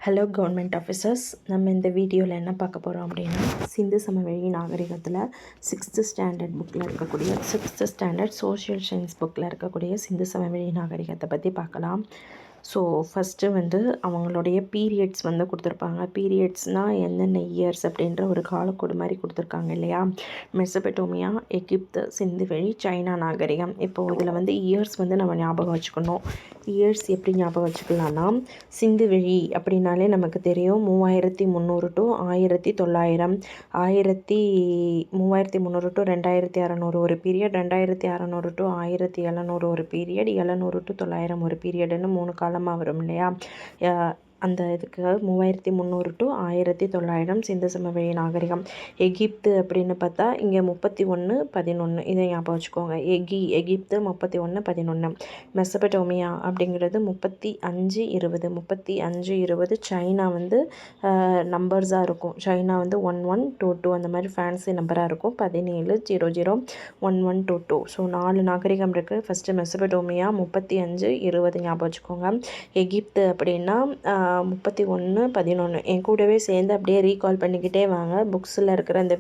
Hello government officers, நம்ம இந்த வீடியோவில் என்ன பார்க்க போகிறோம் அப்படின்னா, சிந்து சமவெளி நாகரிகத்தில் 6th ஸ்டாண்டர்ட் புக்கில் இருக்கக்கூடிய 6th ஸ்டாண்டர்ட் சோஷியல் சயின்ஸ் புக்கில் இருக்கக்கூடிய சிந்து சமவெளி நாகரிகத்தை பற்றி பார்க்கலாம். ஸோ ஃபஸ்ட்டு வந்து அவங்களுடைய பீரியட்ஸ் வந்து கொடுத்துருப்பாங்க. பீரியட்ஸ்னால் என்னென்ன இயர்ஸ் அப்படின்ற ஒரு காலக்கோடு மாதிரி கொடுத்துருக்காங்க இல்லையா. மெசபடோமியா, எகிப்து, சிந்துவெளி, சைனா நாகரிகம். இப்போது இதில் வந்து இயர்ஸ் வந்து நம்ம ஞாபகம் வச்சுக்கணும். இயர்ஸ் எப்படி ஞாபகம் வச்சுக்கலாம்னா, சிந்துவெளி அப்படின்னாலே நமக்கு தெரியும் 3300 டு 1900, 3300 டு 2600 ஒரு பீரியட், 2600 டு 1700 ஒரு பீரியட், 700 டு 900 ஒரு பீரியடுன்னு 3 காலமாக வரும் இல்லையா. அந்த இதுக்கு 3300 டு 1900 சிந்து சமவெளி நாகரிகம். எகிப்து அப்படின்னு பார்த்தா இங்கே 31-11 இதை ஞாபகம் வச்சுக்கோங்க. எகிப்து 31-11. மெசபடோமியா அப்படிங்கிறது 35-20. 35-20 சைனா வந்து நம்பர்ஸாக இருக்கும். சைனா வந்து 1122 அந்த மாதிரி ஃபேன்சி நம்பராக இருக்கும். 1700-1122. ஸோ 4 நாகரிகம் இருக்குது. ஃபஸ்ட்டு மெசபடோமியா 35-20 ஞாபகம் வச்சுக்கோங்க. எகிப்து அப்படின்னா 31-11. என் கூடவே சேர்ந்து அப்படியே ரீகால் பண்ணிக்கிட்டே வாங்க. புக்ஸில் இருக்கிற இந்த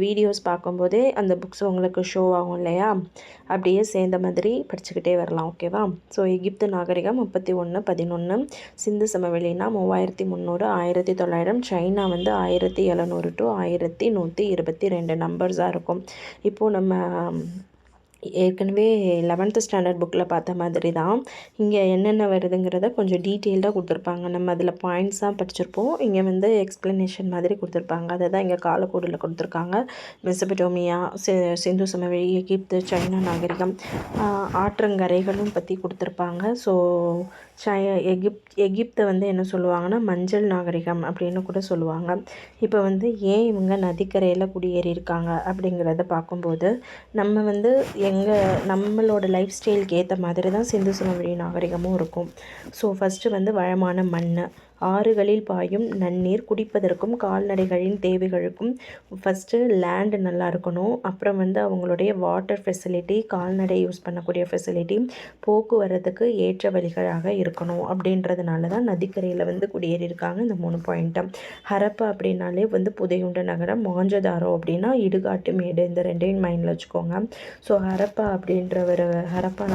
வீடியோஸ் பார்க்கும்போதே அந்த புக்ஸ் உங்களுக்கு ஷோ ஆகும் இல்லையா. அப்படியே சேர்ந்த மாதிரி படிச்சுக்கிட்டே வரலாம், ஓகேவா. ஸோ எகிப்து நாகரிகம் 31-11. சிந்து சமவெளினா 3300, 1900. சைனா வந்து 1700 டு 1122 நம்பர்ஸாக இருக்கும். இப்போது நம்ம ஏற்கனவே 11th ஸ்டாண்டர்ட் புக்கில் பார்த்த மாதிரி தான் இங்கே என்னென்ன வருதுங்கிறத கொஞ்சம் டீட்டெயில்டாக கொடுத்துருப்பாங்க. நம்ம அதில் பாயிண்ட்ஸாக படிச்சிருப்போம். இங்கே வந்து எக்ஸ்ப்ளனேஷன் மாதிரி கொடுத்துருப்பாங்க. அதை தான் இங்கே காலக்கோடில் கொடுத்துருக்காங்க. மெசபடோமியா, சிந்து சமவெளி, எகிப்து, சைனா நாகரிகம், ஆற்றங்கரைகளும் பற்றி கொடுத்துருப்பாங்க. ஸோ எகிப்தை வந்து என்ன சொல்லுவாங்கன்னா மஞ்சள் நாகரிகம் அப்படின்னு கூட சொல்லுவாங்க. இப்போ வந்து ஏன் இவங்க நதிக்கரையில் குடியேறியிருக்காங்க அப்படிங்கிறத பார்க்கும்போது நம்ம வந்து நம்மளோட லைஃப் ஸ்டைலுக்கு ஏற்ற மாதிரி தான் சிந்து சமவெளி நாகரிகமும் இருக்கும். ஸோ ஃபஸ்ட்டு வந்து வளமான மண், ஆறுகளில் பாயும் நன்னீர், குடிப்பதற்கும் கால்நடைகளின் தேவைகளுக்கும் ஃபஸ்ட்டு லேண்டு நல்லா இருக்கணும். அப்புறம் வந்து அவங்களுடைய வாட்டர் ஃபெசிலிட்டி, கால்நடை யூஸ் பண்ணக்கூடிய ஃபெசிலிட்டி, போக்குவரத்துக்கு ஏற்ற வழிகளாக இருக்கணும். அப்படின்றதுனால தான் நதிக்கரையில் வந்து குடியேறியிருக்காங்க. இந்த 3 பாயிண்ட்டு. ஹரப்பா அப்படின்னாலே வந்து புதையுண்ட நகரம், மாஞ்சதாரோ அப்படின்னா இடுகாட்டு மேடு. இந்த 2ஐயும் மைண்டில் வச்சுக்கோங்க. ஸோ ஹரப்பா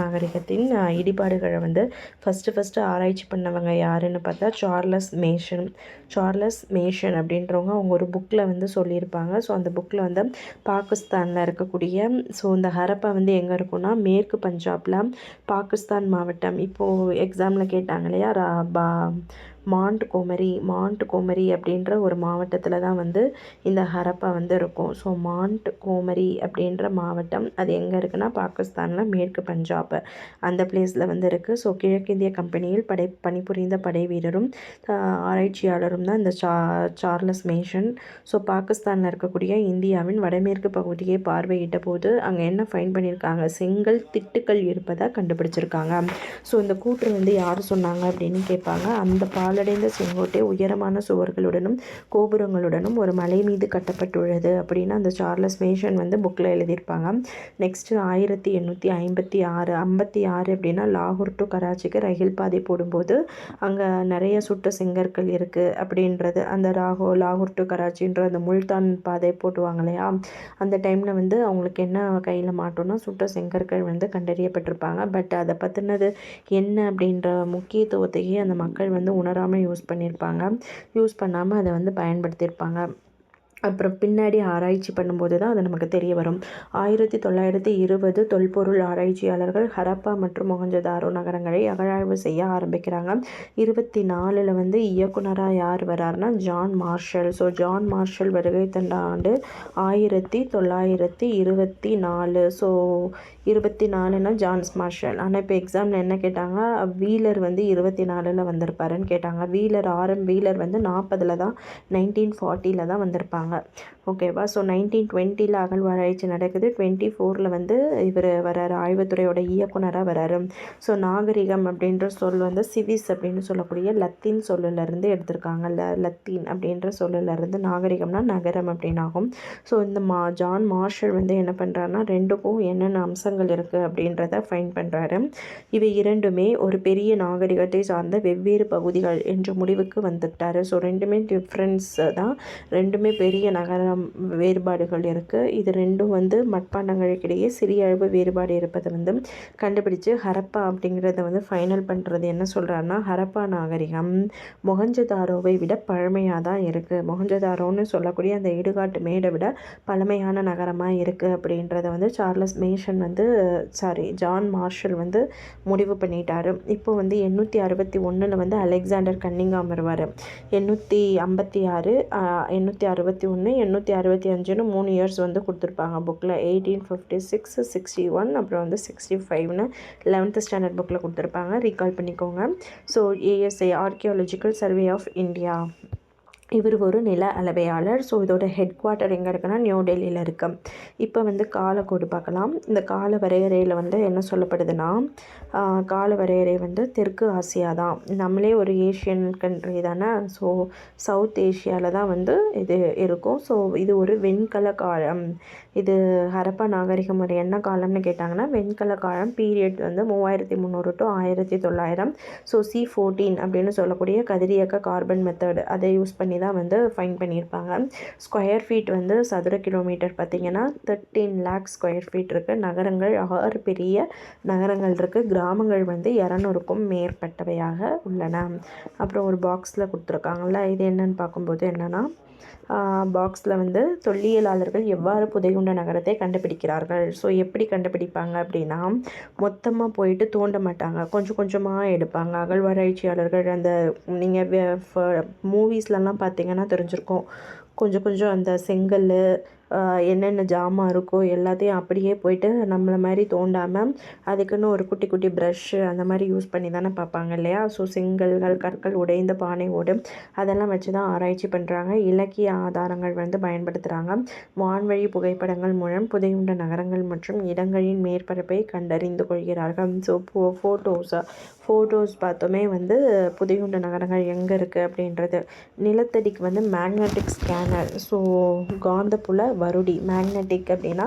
நாகரிகத்தின் இடிபாடுகளை வந்து ஃபஸ்ட்டு ஆராய்ச்சி பண்ணவங்க யாருன்னு பார்த்தா சார்லஸ் மேஷன் அப்படின்றவங்க அவங்க ஒரு புக்கில் வந்து சொல்லியிருப்பாங்க. ஸோ அந்த புக்கில் வந்து பாகிஸ்தானில் இருக்கக்கூடிய இந்த ஹரப்பா வந்து எங்கே இருக்குன்னா மேற்கு பஞ்சாபில் பாகிஸ்தான் மாவட்டம். இப்போது எக்ஸாமில் கேட்டாங்க இல்லையா, மாண்ட் கோமரி அப்படின்ற ஒரு மாவட்டத்தில் தான் வந்து இந்த ஹரப்பா வந்து இருக்கும். ஸோ மாண்ட் கோமரி அப்படின்ற மாவட்டம் அது எங்கே இருக்குன்னா பாகிஸ்தானில் மேற்கு பஞ்சாப் அந்த பிளேஸில் வந்து இருக்குது. ஸோ கிழக்கிந்திய கம்பெனியில் பணிபுரிந்த படை வீரரும் ஆராய்ச்சியாளரும் தான் இந்த சார்லஸ் மேஷன். ஸோ பாகிஸ்தானில் இருக்கக்கூடிய இந்தியாவின் வடமேற்கு பகுதியை பார்வையிட்ட போது அங்கே என்ன ஃபைண்ட் பண்ணியிருக்காங்க, செங்கல் திட்டுக்கள் இருப்பதாக கண்டுபிடிச்சிருக்காங்க. ஸோ இந்த கூற்று வந்து யார் சொன்னாங்க அப்படின்னு கேட்பாங்க. அந்த பாலடைந்த செங்கோட்டை உயரமான சுவர்களுடனும் கோபுரங்களுடனும் ஒரு மலை மீது கட்டப்பட்டுள்ளது அப்படின்னு அந்த சார்லஸ் மேஷன் வந்து புக்கில் எழுதியிருப்பாங்க. நெக்ஸ்ட்டு 1856 அப்படின்னா லாகூர் டு கராச்சிக்கு ரயில் பாதை போடும்போது அங்கே நிறைய சுட்ட செங்கற்கள் இருக்குது அப்படின்றது. அந்த லாகூர் டு கராச்சின்ற அந்த முல்தான் பாதை போட்டுவாங்க இல்லையா, அந்த டைமில் வந்து அவங்களுக்கு என்ன கையில் மாட்டோம்னா சுட்ட செங்கற்கள் வந்து கண்டறியப்பட்டிருப்பாங்க. பட் அதை பற்றினது என்ன அப்படின்ற முக்கியத்துவத்தையே அந்த மக்கள் வந்து உணராமல் யூஸ் பண்ணாமல் அதை வந்து பயன்படுத்தியிருப்பாங்க. அப்புறம் பின்னாடி ஆராய்ச்சி பண்ணும்போது தான் அது நமக்கு தெரிய வரும். 1920 தொல்பொருள் ஆராய்ச்சியாளர்கள் ஹரப்பா மற்றும் மொஹஞ்சதாரோ நகரங்களை அகழாய்வு செய்ய ஆரம்பிக்கிறாங்க. 24 வந்து இயக்குனராக யார் வராருன்னா John Marshall. So John Marshall வருகை தந்த ஆண்டு 1924. ஸோ 24னா ஜான்ஸ் மார்ஷல். ஆனால் இப்போ எக்ஸாமில் என்ன கேட்டாங்க, வீலர் வந்து 24 வந்திருப்பாருன்னு கேட்டாங்க. வீலர் வந்து 40 தான் 1940 தான் வந்திருப்பாங்க. சொல்கிறாங்க. ஓகேவா. ஸோ 1920 அகழ்வாராய்ச்சி நடக்குது. 24 வந்து இவர் வராரு, ஆய்வுத்துறையோட இயக்குனராக வராரு. ஸோ நாகரிகம் அப்படின்ற சொல் வந்து சிவிஸ் அப்படின்னு சொல்லக்கூடிய லத்தீன் சொல்லிலிருந்து எடுத்திருக்காங்க. லத்தீன் அப்படின்ற சொல்லிலிருந்து நாகரிகம்னா நகரம் அப்படின்னு ஆகும். ஸோ இந்த ஜான் மார்ஷல் வந்து என்ன பண்ணுறாருன்னா ரெண்டுக்கும் என்னென்ன அம்சங்கள் இருக்குது அப்படின்றத ஃபைண்ட் பண்ணுறாரு. இவை இரண்டுமே ஒரு பெரிய நாகரிகத்தை சார்ந்த வெவ்வேறு பகுதிகள் என்ற முடிவுக்கு வந்துட்டார். ஸோ ரெண்டுமே டிஃப்ரென்ஸ் தான், ரெண்டுமே பெரிய நகரம் வேறுபாடுகள் இருக்குது. இது ரெண்டும் வந்து மட்பாண்டங்களுக்கிடையே சிறிய அளவு வேறுபாடு இருப்பதை வந்து கண்டுபிடிச்சு ஹரப்பா அப்படிங்கிறத வந்து ஃபைனல் பண்ணுறது என்ன சொல்கிறாருன்னா, ஹரப்பா நாகரிகம் மொஹஞ்சதாரோவை விட பழமையாக தான் இருக்குது. மொஹஞ்சதாரோன்னு சொல்லக்கூடிய அந்த இடுகாட்டு மேடை விட பழமையான நகரமாக இருக்குது அப்படின்றத வந்து ஜான் மார்ஷல் வந்து முடிவு பண்ணிட்டார். இப்போ வந்து 861 வந்து அலெக்சாண்டர் கன்னிங்காம் வருவார். 856 861 865ன்னு 3 இயர்ஸ் வந்து கொடுத்துருப்பாங்க புக்கில். 1856 61 அப்புறம் வந்து 65ன்னு 11th ஸ்டாண்டர்ட் புக்கில் கொடுத்துருப்பாங்க. ரீகால் பண்ணிக்கோங்க. So ASI archaeological survey of India, இவர் ஒரு நில அளவையாளர். ஸோ இதோட ஹெட் குவார்ட்டர் எங்கே இருக்குன்னா நியூ டெல்லியில் இருக்கு. இப்போ வந்து காலக்கோடு பார்க்கலாம். இந்த கால வரையறையில் வந்து என்ன சொல்லப்படுதுன்னா, கால வரையறை வந்து தெற்கு ஆசியா தான். நம்மளே ஒரு ஏஷியன் கண்ட்ரி தானே. ஸோ சவுத் ஏஷியாவில் தான் வந்து இது இருக்கும். ஸோ இது ஒரு வெண்கல காலம். இது ஹரப்பா நாகரிகம் ஒரு என்ன காலம்னு கேட்டாங்கன்னா வெண்கல காலம். பீரியட் வந்து 3300 to 1900. ஸோ C14 அப்படின்னு சொல்லக்கூடிய கதிரியக்க கார்பன் மெத்தட் அதை யூஸ் பண்ணி தான் வந்து ஃபைன் பண்ணியிருப்பாங்க. ஸ்கொயர் ஃபீட் வந்து சதுர கிலோமீட்டர் பார்த்திங்கன்னா 13 lakh ஸ்கொயர் ஃபீட் இருக்குது. நகரங்கள் 6 பெரிய நகரங்கள் இருக்குது. கிராமங்கள் வந்து 200க்கும் மேற்பட்டவையாக உள்ளன. அப்புறம் ஒரு பாக்ஸில் கொடுத்துருக்காங்கல்ல, இது என்னன்னு பார்க்கும்போது என்னென்னா, பாக்ஸில் வந்து தொல்லியலாளர்கள் எவ்வாறு புதையுண்ட நகரத்தை கண்டுபிடிக்கிறார்கள். ஸோ எப்படி கண்டுபிடிப்பாங்க அப்படின்னா, மொத்தமாக போயிட்டு தோண்ட மாட்டாங்க, கொஞ்சம் கொஞ்சமாக எடுப்பாங்க. அகழ்வாராய்ச்சியாளர்கள் அந்த நீங்கள் மூவிஸ்லலாம் பார்த்தீங்கன்னா தெரிஞ்சிருக்கும், கொஞ்சம் கொஞ்சம் அந்த செங்கல் என்னென்ன ஜாமான் இருக்கோ எல்லாத்தையும் அப்படியே போயிட்டு நம்மளை மாதிரி தோண்டாமல் அதுக்குன்னு ஒரு குட்டி குட்டி ப்ரஷ்ஷு அந்த மாதிரி யூஸ் பண்ணி தானே பார்ப்பாங்க இல்லையா. ஸோ செங்கல்கள், கற்கள், உடைந்த பானை ஓடு அதெல்லாம் வச்சு தான் ஆராய்ச்சி பண்ணுறாங்க. இலக்கிய ஆதாரங்கள் வந்து பயன்படுத்துகிறாங்க. வான்வழி புகைப்படங்கள் மூலம் புதையுண்ட நகரங்கள் மற்றும் இடங்களின் மேற்பரப்பை கண்டறிந்து கொள்கிறார்கள். ஸோ ஃபோட்டோஸ் பார்த்தோமே வந்து புதையுண்ட நகரங்கள் எங்கே இருக்குது அப்படின்றது. நிலத்தடிக்கு வந்து மேக்னெட்டிக் ஸ்கேனர், ஸோ காந்தப்புல வருடி. மேக்னெட்டிக் அப்படின்னா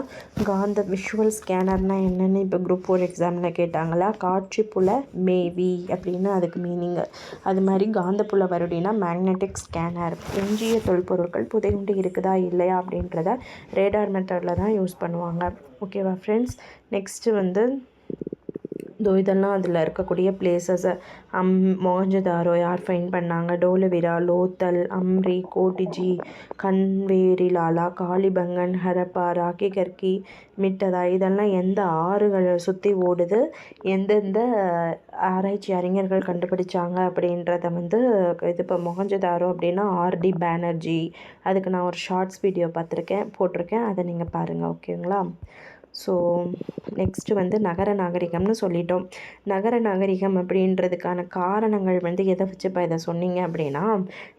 காந்த, விஷுவல் ஸ்கேனர்னால் என்னென்னு இப்போ குரூப் 4 எக்ஸாமில் கேட்டாங்களா, காட்சி புல மேவி அப்படின்னு அதுக்கு மீனிங்கு. அது மாதிரி காந்தப்புல வருடினா மேக்னெட்டிக் ஸ்கேனர். எஞ்சிய தொல்பொருட்கள் புதையுண்டு இருக்குதா இல்லையா அப்படின்றத ரேடார் மெத்தடில் தான் யூஸ் பண்ணுவாங்க. ஓகேவா ஃப்ரெண்ட்ஸ். நெக்ஸ்ட்டு வந்து இதெல்லாம் அதில் இருக்கக்கூடிய பிளேசஸ். மொஹஞ்சதாரோ யார் ஃபைன் பண்ணாங்க, டோலவிரா, லோத்தல், அம்ரி, கோட்டிஜி, கன்வேரிலாலா, காளிபங்கன், ஹரப்பா, ராக்கி கர்கி, மிட்டதா, இதெல்லாம் எந்த ஆறுகளை சுற்றி ஓடுது, எந்தெந்த ஆராய்ச்சி அறிஞர்கள் கண்டுபிடிச்சாங்க அப்படின்றத வந்து இது. இப்போ மொஹஞ்சதாரோ அப்படின்னா ஆர்டி பேனர்ஜி, அதுக்கு நான் ஒரு ஷார்ட்ஸ் வீடியோ போட்டிருக்கேன், அதை நீங்கள் பாருங்கள். ஓகேங்களா. ஸோ நெக்ஸ்ட்டு வந்து நகர நாகரிகம்னு சொல்லிட்டோம். நகர நாகரிகம் அப்படின்றதுக்கான காரணங்கள் வந்து எதை வச்சு இப்போ இதை சொன்னீங்க அப்படின்னா,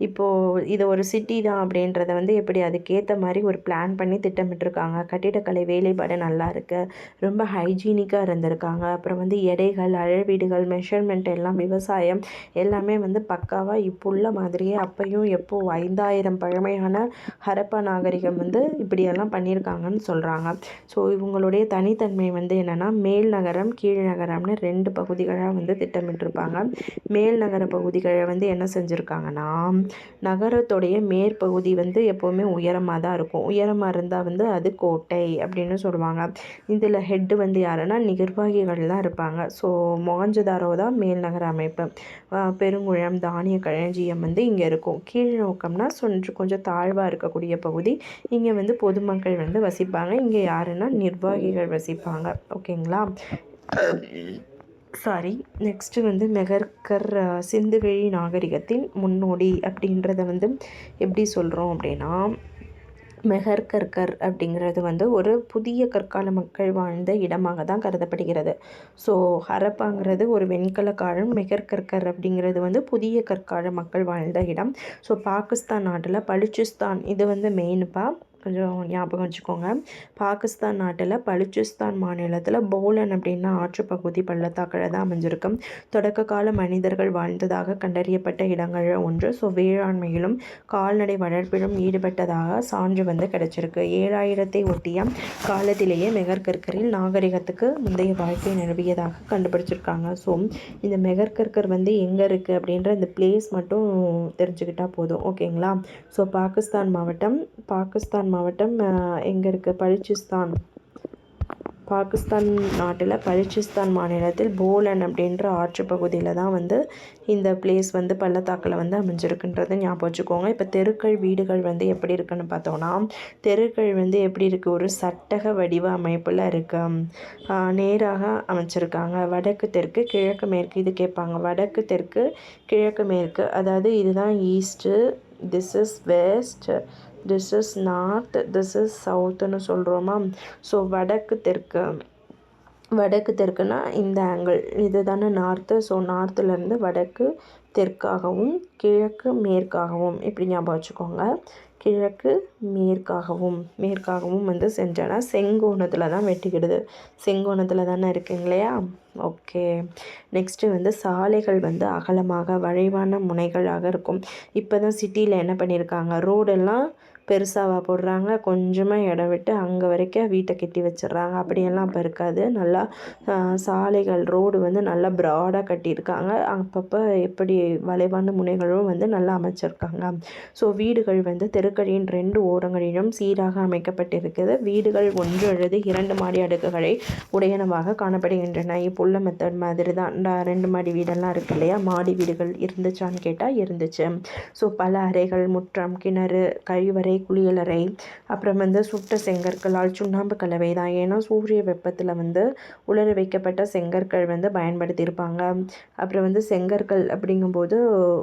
இப்போது இது ஒரு சிட்டி தான் அப்படின்றத வந்து எப்படி அதுக்கேற்ற மாதிரி ஒரு பிளான் பண்ணி திட்டமிட்டிருக்காங்க. கட்டிடக்கலை வேலைப்பாடு நல்லா இருக்குது, ரொம்ப ஹைஜீனிக்காக இருந்திருக்காங்க. அப்புறம் வந்து எடைகள், அளவீடுகள், மெஷர்மெண்ட் எல்லாம், விவசாயம் எல்லாமே வந்து பக்காவாக இப்போ உள்ள மாதிரியே அப்பையும் எப்போ 5000 பழமையான ஹரப்பா நாகரிகம் வந்து இப்படியெல்லாம் பண்ணியிருக்காங்கன்னு சொல்கிறாங்க. ஸோ இவங்களுடைய தனித்தன்மை வந்து என்னென்னா, மேல் நகரம் கீழ் நகரம்னு 2 பகுதிகளாக வந்து திட்டமிட்டிருப்பாங்க. மேல் நகர பகுதிகளை வந்து என்ன செஞ்சுருக்காங்கன்னா, நகரத்துடைய மேற்பகுதி வந்து எப்போவுமே உயரமாக தான் இருக்கும். உயரமாக இருந்தால் வந்து அது கோட்டை அப்படின்னு சொல்லுவாங்க. இதில் ஹெட்டு வந்து யாருன்னா நிர்வாகிகள் தான் இருப்பாங்க. ஸோ மொஹஞ்சதாரோ தான் மேல் நகர அமைப்பு. பெருங்குளம், தானிய களஞ்சியம் வந்து இங்கே இருக்கும். கீழ் நோக்கம்னா கொஞ்சம் தாழ்வாக இருக்கக்கூடிய பகுதி. இங்கே வந்து பொதுமக்கள் வந்து வசிப்பாங்க. இங்கே யாருன்னா நிர்வாகிகள் வசிப்பாங்க. ஓகேங்களா. நெக்ஸ்ட்டு வந்து மெகர்கர் சிந்துவெளி நாகரிகத்தின் முன்னோடி அப்படின்றத வந்து எப்படி சொல்கிறோம் அப்படின்னா, மெஹர்கர்கர் அப்படிங்கிறது வந்து ஒரு புதிய கற்கால மக்கள் வாழ்ந்த இடமாக தான் கருதப்படுகிறது. ஸோ ஹரப்பாங்கிறது ஒரு வெண்கல காலம், மெஹர்கர்கர் அப்படிங்கிறது வந்து புதிய கற்கால மக்கள் வாழ்ந்த இடம். ஸோ பாகிஸ்தான் நாட்டில் பலுச்சிஸ்தான் இது வந்து மெயினுப்பா, கொஞ்சம் ஞாபகம் வச்சுக்கோங்க. பாகிஸ்தான் நாட்டில் பலுச்சிஸ்தான் மாநிலத்தில் போலன் அப்படின்னா ஆற்றுப்பகுதி பள்ளத்தாக்கில் தான் அமைஞ்சிருக்கும். தொடக்க கால மனிதர்கள் வாழ்ந்ததாக கண்டறியப்பட்ட இடங்களில் ஒன்று. ஸோ வேளாண்மையிலும் கால்நடை வளர்ப்பிலும் ஈடுபட்டதாக சான்று வந்து கிடச்சிருக்கு. 7000 ஒட்டிய காலத்திலேயே மெஹர்கர்கரில் நாகரிகத்துக்கு முந்தைய வாழ்க்கை நிலவியதாக கண்டுபிடிச்சிருக்காங்க. ஸோ இந்த மெஹர்கர்கர் வந்து எங்கே இருக்குது அப்படின்ற இந்த பிளேஸ் மட்டும் தெரிஞ்சுக்கிட்டால் போதும், ஓகேங்களா. ஸோ பாகிஸ்தான் மாவட்டம் எங்கே இருக்குது? பலுச்சிஸ்தான், பாகிஸ்தான் நாட்டில் பலுச்சிஸ்தான் மாநிலத்தில் போலன் அப்படின்ற ஆற்றுப்பகுதியில் தான் வந்து இந்த பிளேஸ் வந்து பள்ளத்தாக்கில் வந்து அமைஞ்சிருக்குன்றது ஞாபகம் வச்சுக்கோங்க. இப்போ தெருக்கள் வீடுகள் வந்து எப்படி இருக்குன்னு பார்த்தோன்னா, தெருக்கள் வந்து எப்படி இருக்குது? ஒரு சட்டக வடிவ அமைப்பில் இருக்கு, நேராக அமைச்சிருக்காங்க. வடக்கு தெற்கு கிழக்கு மேற்கு இது கேட்பாங்க. வடக்கு தெற்கு கிழக்கு மேற்கு, அதாவது இதுதான் east, this is west, this is north, this is சவுத்துன்னு சொல்கிறோமா. ஸோ வடக்கு தெற்குனா இந்த ஆங்கிள் இது தானே நார்த்து. ஸோ நார்த்துலேருந்து வடக்கு தெற்காகவும் கிழக்கு மேற்காகவும் இப்படி ஞாபகம் வச்சுக்கோங்க. கிழக்கு மேற்காகவும் வந்து செஞ்சோன்னா செங்கோணத்தில் தான் வெட்டிக்கிடுது. செங்கோணத்தில் தானே இருக்குங்க இல்லையா. ஓகே, நெக்ஸ்ட்டு வந்து சாலைகள் வந்து அகலமாக வளைவான முனைகளாக இருக்கும். இப்போ தான் சிட்டியில் என்ன பண்ணியிருக்காங்க, ரோடெல்லாம் பெருசாக போடுறாங்க, கொஞ்சமாக இடம் விட்டு அங்கே வரைக்கும் வீட்டை கட்டி வச்சிடுறாங்க. அப்படியெல்லாம் இப்போ இருக்காது. நல்லா சாலைகள் ரோடு வந்து நல்லா ப்ராடாக கட்டியிருக்காங்க. அப்பப்போ எப்படி வளைவான முனைகளும் வந்து நல்லா அமைச்சிருக்காங்க. ஸோ வீடுகள் வந்து தெருக்களின் 2 ஓரங்களிலும் சீராக அமைக்கப்பட்டிருக்குது. வீடுகள் 1 அல்லது 2 மாடி அடுக்குகளை உடையனவாக காணப்படுகின்றன. இப்போ உள்ள மெத்தட் மாதிரி தான் 2 மாடி வீடெல்லாம் இருக்கு இல்லையா. மாடி வீடுகள் இருந்துச்சான்னு கேட்டால் இருந்துச்சு. ஸோ பல அறைகள், முற்றம், கிணறு, கழிவறை, குளியலறை, அப்புறம் வந்து சுட்ட செங்கற்களால் சுண்ணாம்பு கலவை தான். ஏன்னா சூரிய வெப்பத்தில் வந்து உலர வைக்கப்பட்ட செங்கற்கள் வந்து பயன்படுத்தியிருப்பாங்க. அப்புறம் வந்து செங்கற்கள் அப்படிங்கும்போது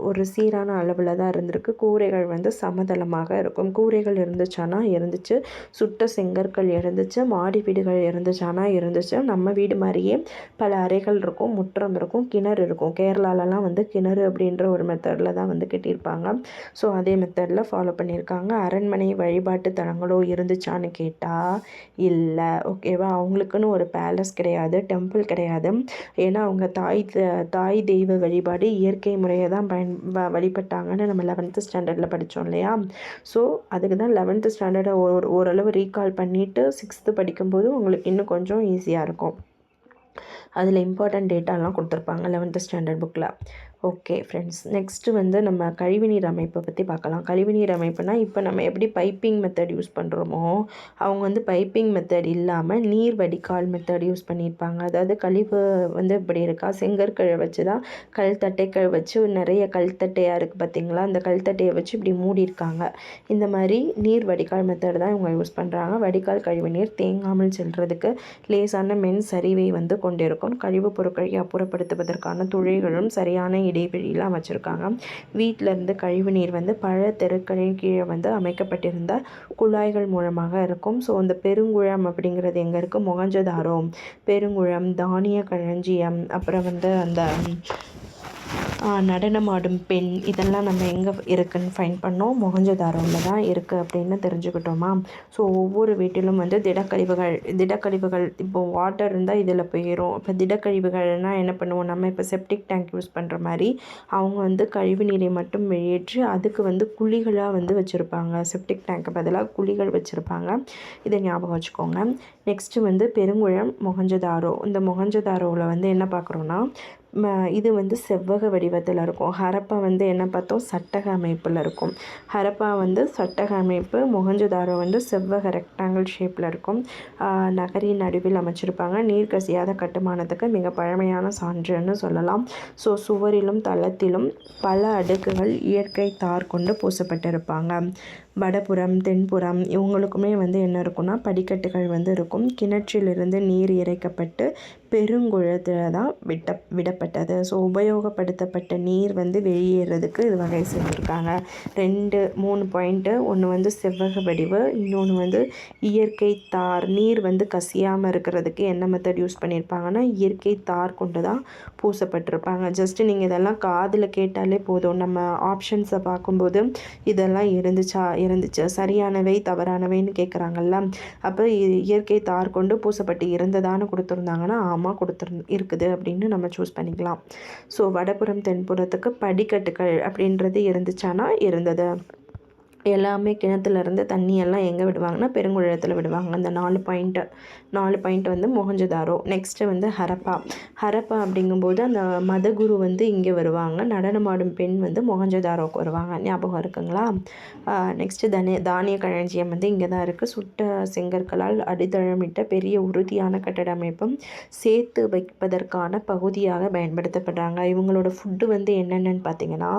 ஒரு சீரான அளவில் தான் இருந்திருக்கு. கூரைகள் வந்து சமதளமாக இருக்கும். கூரைகள் இருந்துச்சானா இருந்துச்சு, சுட்ட செங்கற்கள் இருந்துச்சு, மாடி வீடுகள் இருந்துச்சானா இருந்துச்சு. நம்ம வீடு மாதிரியே பல அறைகள் இருக்கும், முற்றம் இருக்கும், கிணறு இருக்கும். கேரளாலலாம் வந்து கிணறு அப்படின்ற ஒரு மெத்தடில் தான் வந்து கட்டியிருப்பாங்க. ஸோ அதே மெத்தடில் ஃபாலோ பண்ணியிருக்காங்க. அரண்மனை வழிபாட்டு தலங்களோ இருந்துச்சான்னு கேட்டால் இல்லை, ஓகேவா. அவங்களுக்குன்னு ஒரு பேலஸ் கிடையாது, டெம்பிள் கிடையாது. ஏன்னா அவங்க தாய் தெய்வ வழிபாடு இயற்கை முறையை தான் வழிபட்டாங்கன்னு நம்ம 11th ஸ்டாண்டர்டில் படித்தோம் இல்லையா. ஸோ அதுக்கு தான் 11th ஸ்டாண்டர்டை ஓரளவு ரீகால் பண்ணிவிட்டு 6th படிக்கும்போது உங்களுக்கு இன்னும் கொஞ்சம் ஈஸியாக இருக்கும். அதில் இம்பார்ட்டன்ட் டேட்டாலாம் கொடுத்துருப்பாங்க 11th ஸ்டாண்டர்ட் புக்கில். ஓகே ஃப்ரெண்ட்ஸ், நெக்ஸ்ட்டு வந்து நம்ம கழிவுநீர் அமைப்பை பற்றி பார்க்கலாம். கழிவுநீர் அமைப்புனா இப்போ நம்ம எப்படி பைப்பிங் மெத்தட் யூஸ் பண்ணுறோமோ, அவங்க வந்து பைப்பிங் மெத்தட் இல்லாமல் நீர் வடிகால் மெத்தட் யூஸ் பண்ணியிருப்பாங்க. அதாவது கழிவு வந்து இப்படி இருக்கா, செங்கற்களை வச்சு தான் கல்தட்டைகள் வச்சு நிறைய கல்தட்டையாக இருக்குது பார்த்திங்களா, அந்த கல்தட்டையை வச்சு இப்படி மூடியிருக்காங்க. இந்த மாதிரி நீர் வடிகால் மெத்தட் தான் இவங்க யூஸ் பண்ணுறாங்க. வடிகால் கழிவுநீர் தேங்காமல் செல்றதுக்கு லேசான மென் சரிவை வந்து கொண்டிருக்கும். கழிவுப் பொருட்களை அப்புறப்படுத்துவதற்கான துளைகளும் சரியான இடைவெளியில் அமைச்சிருக்காங்க. வீட்டிலேருந்து கழிவுநீர் வந்து பல தெருக்களின் கீழே வந்து அமைக்கப்பட்டிருந்த குழாய்கள் மூலமாக இருக்கும். ஸோ அந்த பெருங்குளம் அப்படிங்கிறது எங்கே இருக்குது? மொஹஞ்சதாரோ. பெருங்குளம், தானிய களஞ்சியம், அப்புறம் வந்து அந்த நடனமாடும் பெண், இதெல்லாம் நம்ம எங்கே இருக்குதுன்னு ஃபைண்ட் பண்ணோம், மொஹஞ்சதாரோவில் தான் இருக்குது அப்படின்னு தெரிஞ்சுக்கிட்டோமா. ஸோ ஒவ்வொரு வீட்டிலும் வந்து திடக்கழிவுகள் இப்போது வாட்டர் இருந்தால் இதில் போயிடும். இப்போ திடக்கழிவுகள்னால் என்ன பண்ணுவோம், நம்ம இப்போ செப்டிக் டேங்க் யூஸ் பண்ணுற மாதிரி அவங்க வந்து கழிவு நீரை மட்டும் வெளியேற்றி அதுக்கு வந்து குழிகளாக வந்து வச்சுருப்பாங்க. செப்டிக் டேங்க்கு பதிலாக குழிகள் வச்சுருப்பாங்க. இதை ஞாபகம் வச்சுக்கோங்க. நெக்ஸ்ட்டு வந்து பெருங்குளம், மொஹஞ்சதாரோ. இந்த மொஹஞ்சதாரோவில் வந்து என்ன பார்க்குறோன்னா, இது வந்து செவ்வக வடிவத்தில் இருக்கும். ஹரப்பா வந்து என்ன பார்த்தோம், சட்டக அமைப்பில் இருக்கும். ஹரப்பா வந்து சட்டக அமைப்பு, மொஹஞ்சதாரோ வந்து செவ்வக ரெக்டாங்கிள் ஷேப்பில் இருக்கும். நகரின் நடுவில் அமைச்சிருப்பாங்க. நீர் கசியாத கட்டுமானத்துக்கு மிக பழமையான சான்றுன்னு சொல்லலாம். ஸோ சுவரிலும் தளத்திலும் பல அடுக்குகள் இயற்கை தார் கொண்டு பூசப்பட்டிருப்பாங்க. வடபுறம் தென்புறம் இவங்களுக்குமே வந்து என்ன இருக்குன்னா படிக்கட்டுகள் வந்து இருக்கும். கிணற்றிலிருந்து நீர் இறைக்கப்பட்டு பெருங்குளத்தில் தான் விடப்பட்டது. ஸோ உபயோகப்படுத்தப்பட்ட நீர் வந்து வெளியேறதுக்கு இது வகை செஞ்சுருக்காங்க. 3 பாயிண்ட்டு. ஒன்று வந்து செவ்வக வடிவு, இன்னொன்று வந்து இயற்கை தார். நீர் வந்து கசியாமல் இருக்கிறதுக்கு என்ன மெத்தட் யூஸ் பண்ணியிருப்பாங்கன்னா இயற்கை தார் கொண்டு தான் பூசப்பட்டிருப்பாங்க. ஜஸ்ட்டு நீங்கள் இதெல்லாம் காதில் கேட்டாலே போதும். நம்ம ஆப்ஷன்ஸை பார்க்கும்போது இதெல்லாம் இருந்துச்சு சரியானவை தவறானவைன்னு கேட்குறாங்கல்ல. அப்போ இயற்கை தார் கொண்டு பூசப்பட்டு இருந்ததான்னு கொடுத்துருந்தாங்கன்னா ஆமாம் இருக்குது அப்படின்னு நம்ம சூஸ் பண்ணிக்கலாம். ஸோ வடபுறம் தென்புறத்துக்கு படிக்கட்டுகள் அப்படின்றது இருந்துச்சானா இருந்தது. எல்லாமே கிணத்துலேருந்து தண்ணியெல்லாம் எங்கே விடுவாங்கன்னா பெருங்குளத்தில் விடுவாங்க. அந்த 4 பாயிண்ட் வந்து மொஹஞ்சதாரோ. நெக்ஸ்ட்டு வந்து ஹரப்பா அப்படிங்கும்போது அந்த மதகுரு வந்து இங்கே வருவாங்க. நடனமாடும் பெண் வந்து மொஹஞ்சதாரோவுக்கு வருவாங்க. ஞாபகம் இருக்குங்களா? நெக்ஸ்ட்டு தானிய களஞ்சியம் வந்து இங்கே தான் இருக்குது. சுட்ட செங்கற்களால் அடித்தளமிட்ட பெரிய உறுதியான கட்டட அமைப்பும் சேர்த்து வைப்பதற்கான பகுதியாக பயன்படுத்தப்படுறாங்க. இவங்களோட ஃபுட்டு வந்து என்னென்னு பார்த்தீங்கன்னா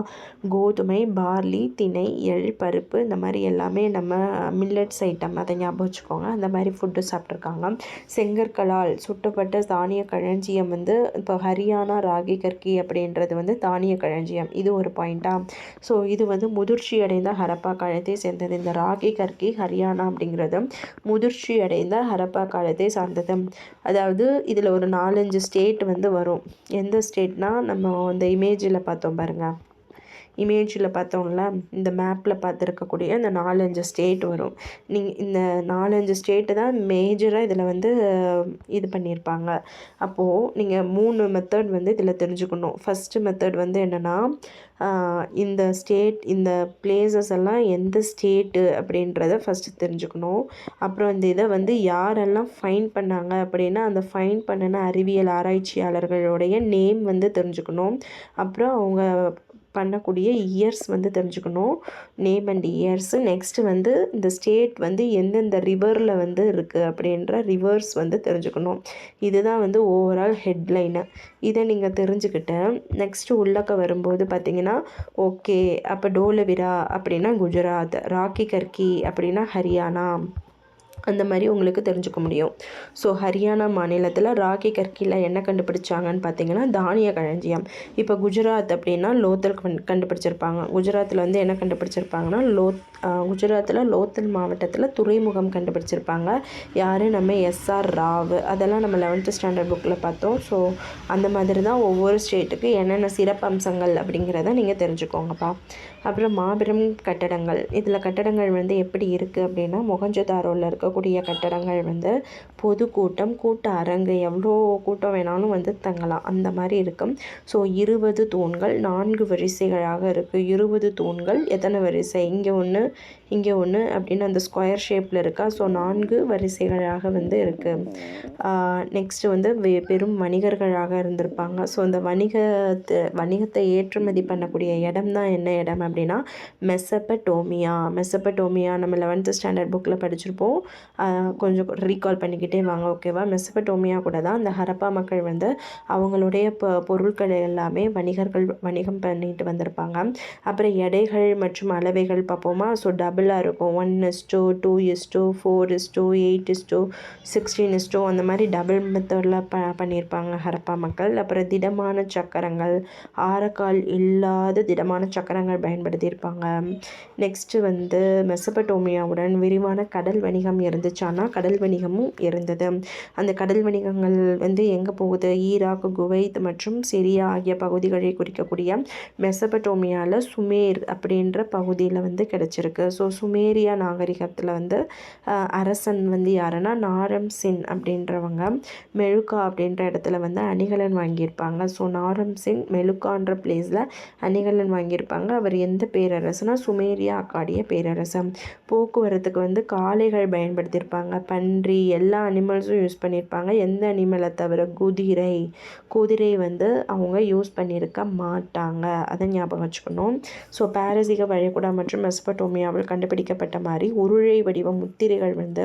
கோதுமை, பார்லி, திணை, எள், பருப்பு இந்த மாதிரி எல்லாமே நம்ம மில்லட்ஸ் ஐட்டம் அதை ஞாபகம் வச்சுக்கோங்க. அந்த மாதிரி ஃபுட்டு சாப்பிட்ருக்காங்க. செங்கற்களால் சுட்டப்பட்ட தானிய களஞ்சியம் வந்து இப்போ ஹரியானா ராகி கர்கி அப்படின்றது வந்து தானிய களஞ்சியம். இது ஒரு பாயிண்ட்டாக. ஸோ இது வந்து முதிர்ச்சி அடைந்த ஹரப்பா காலத்தை சேர்ந்தது. இந்த ராகி கர்கி ஹரியானா அப்படிங்கிறது முதிர்ச்சி அடைந்த ஹரப்பா காலத்தை சார்ந்தது. அதாவது இதில் ஒரு 4-5 ஸ்டேட் வந்து வரும். எந்த ஸ்டேட்னால் நம்ம அந்த இமேஜில் பார்த்தோம் பாருங்கள். இமேஜில் பார்த்தோம்ல, இந்த மேப்பில் பார்த்துருக்கக்கூடிய இந்த 4-5 ஸ்டேட் வரும். நீங்கள் இந்த 4-5 ஸ்டேட்டு தான் மேஜராக இதில் வந்து இது பண்ணியிருப்பாங்க. அப்போது நீங்கள் 3 மெத்தட் வந்து இதில் தெரிஞ்சுக்கணும். ஃபஸ்ட்டு மெத்தட் வந்து என்னென்னா இந்த பிளேசஸ் எல்லாம் எந்த ஸ்டேட்டு அப்படின்றத ஃபஸ்ட்டு தெரிஞ்சுக்கணும். அப்புறம் இந்த இதை வந்து யாரெல்லாம் ஃபைன் பண்ணாங்க அப்படின்னா அந்த ஃபைன் பண்ணின அறிவியல் ஆராய்ச்சியாளர்களுடைய நேம் வந்து தெரிஞ்சுக்கணும். அப்புறம் அவங்க பண்ணக்கூடிய இயர்ஸ் வந்து தெரிஞ்சுக்கணும். Name and years. நெக்ஸ்ட்டு வந்து இந்த ஸ்டேட் வந்து எந்தெந்த ரிவரில் வந்து இருக்குது அப்படின்ற ரிவர்ஸ் வந்து தெரிஞ்சுக்கணும். இதுதான் வந்து ஓவரால் ஹெட்லைனு. இதை நீங்கள் தெரிஞ்சுக்கிட்டு நெக்ஸ்ட்டு உள்ளக்க வரும்போது பார்த்திங்கன்னா ஓகே அப்போ டோலவிரா அப்படின்னா குஜராத், ராக்கி கர்கி அப்படின்னா ஹரியானா, அந்த மாதிரி உங்களுக்கு தெரிஞ்சுக்க முடியும். ஸோ ஹரியானா மாநிலத்தில் ராகி கர்கியில் என்ன கண்டுபிடிச்சாங்கன்னு பார்த்தீங்கன்னா தானிய களஞ்சியம். இப்போ குஜராத் அப்படின்னா லோத்தல் கண்டுபிடிச்சிருப்பாங்க. குஜராத்தில் வந்து என்ன கண்டுபிடிச்சிருப்பாங்கன்னா குஜராத்தில் லோத்தல் மாவட்டத்தில் துறைமுகம் கண்டுபிடிச்சிருப்பாங்க. யார்? நம்ம எஸ்ஆர் ராவ். அதெல்லாம் நம்ம 11th ஸ்டாண்டர்ட் புக்கில் பார்த்தோம். ஸோ அந்த மாதிரி தான் ஒவ்வொரு ஸ்டேட்டுக்கு என்னென்ன சிறப்பம்சங்கள் அப்படிங்கிறத நீங்கள் தெரிஞ்சுக்கோங்கப்பா. அப்புறம் மாபெரும் கட்டடங்கள். இதில் கட்டடங்கள் வந்து எப்படி இருக்குது அப்படின்னா மொஹஞ்சதாரோவில் இருக்கக்கூடிய கட்டடங்கள் வந்து பொதுக்கூட்டம், கூட்ட அரங்கு, எவ்வளோ கூட்டம் வேணாலும் வந்து தங்கலாம் அந்த மாதிரி இருக்கும். ஸோ 20 தூண்கள் 4 வரிசைகளாக இருக்குது. 20 தூண்கள் எத்தனை வரிசை? இங்கே ஒன்று அப்படின்னு அந்த ஸ்கொயர் ஷேப்பில் இருக்கா. ஸோ 4 வரிசைகளாக வந்து இருக்குது. நெக்ஸ்ட்டு வந்து பெரும் வணிகர்களாக இருந்திருப்பாங்க. ஸோ இந்த வணிகத்தை ஏற்றுமதி பண்ணக்கூடிய இடம் தான் என்ன இடம் அப்படின்னா மெசபடோமியா நம்ம 11th ஸ்டாண்டர்ட் புக்கில் படிச்சிருப்போம். கொஞ்சம் ரீகால் பண்ணிக்கிட்டே வாங்க, ஓகேவா? மெசபடோமியா கூட தான் அந்த ஹரப்பா மக்கள் வந்து அவங்களுடைய பொருட்களை எல்லாமே வணிகம் பண்ணிட்டு வந்திருப்பாங்க. அப்புறம் எடைகள் மற்றும் அளவைகள் பார்ப்போமா? ஸோ டபுளாக இருக்கும். 1:2:4:8:16 அந்த மாதிரி டபுள் மெத்தடில் பண்ணியிருப்பாங்க ஹரப்பா மக்கள். அப்புறம் திடமான சக்கரங்கள், ஆரக்கால் இல்லாத திடமான சக்கரங்கள் பயன்படுத்தியிருப்பாங்க. நெக்ஸ்ட்டு வந்து மெசபடோமியாவுடன் விரிவான கடல் வணிகம் இருந்துச்சானா கடல் வணிகமும் இருந்தது. அந்த கடல் வணிகங்கள் வந்து எங்கே போகுது? ஈராக், குவைத் மற்றும் சிரியா ஆகிய பகுதிகளை குறிக்கக்கூடிய மெசபடோமியாவில் சுமேர் அப்படின்ற பகுதியில் வந்து கிடச்சிருக்கு. ஸோ சுமேரியா நாகரிகத்தில் வந்து அரசன் வந்து யாருன்னா நாரம்சின் அப்படின்றவங்க மெலுக்கா அப்படின்ற இடத்துல வந்து அணிகலன் வாங்கியிருப்பாங்க. ஸோ நாரம்சின் மெலுக்கான்ற பிளேஸில் அணிகலன் வாங்கியிருப்பாங்க. அவர் எந்த பேரரசுனா சுமேரியா அக்காடிய பேரரசு. போக்குவரத்துக்கு வந்து காளைகள் பயன்படுத்தியிருப்பாங்க. பன்றி எல்லா அனிமல்ஸும் யூஸ் பண்ணியிருப்பாங்க. எந்த அனிமலை தவிர குதிரை வந்து அவங்க யூஸ் பண்ணியிருக்க மாட்டாங்க. அதை ஞாபகம் வச்சுக்கணும். ஸோ பாரசீக வளைகுடா மற்றும் மெசபடோமியாவில் கண்டுபிடிக்கப்பட்ட மாதிரி உருளை வடிவ முத்திரைகள் வந்து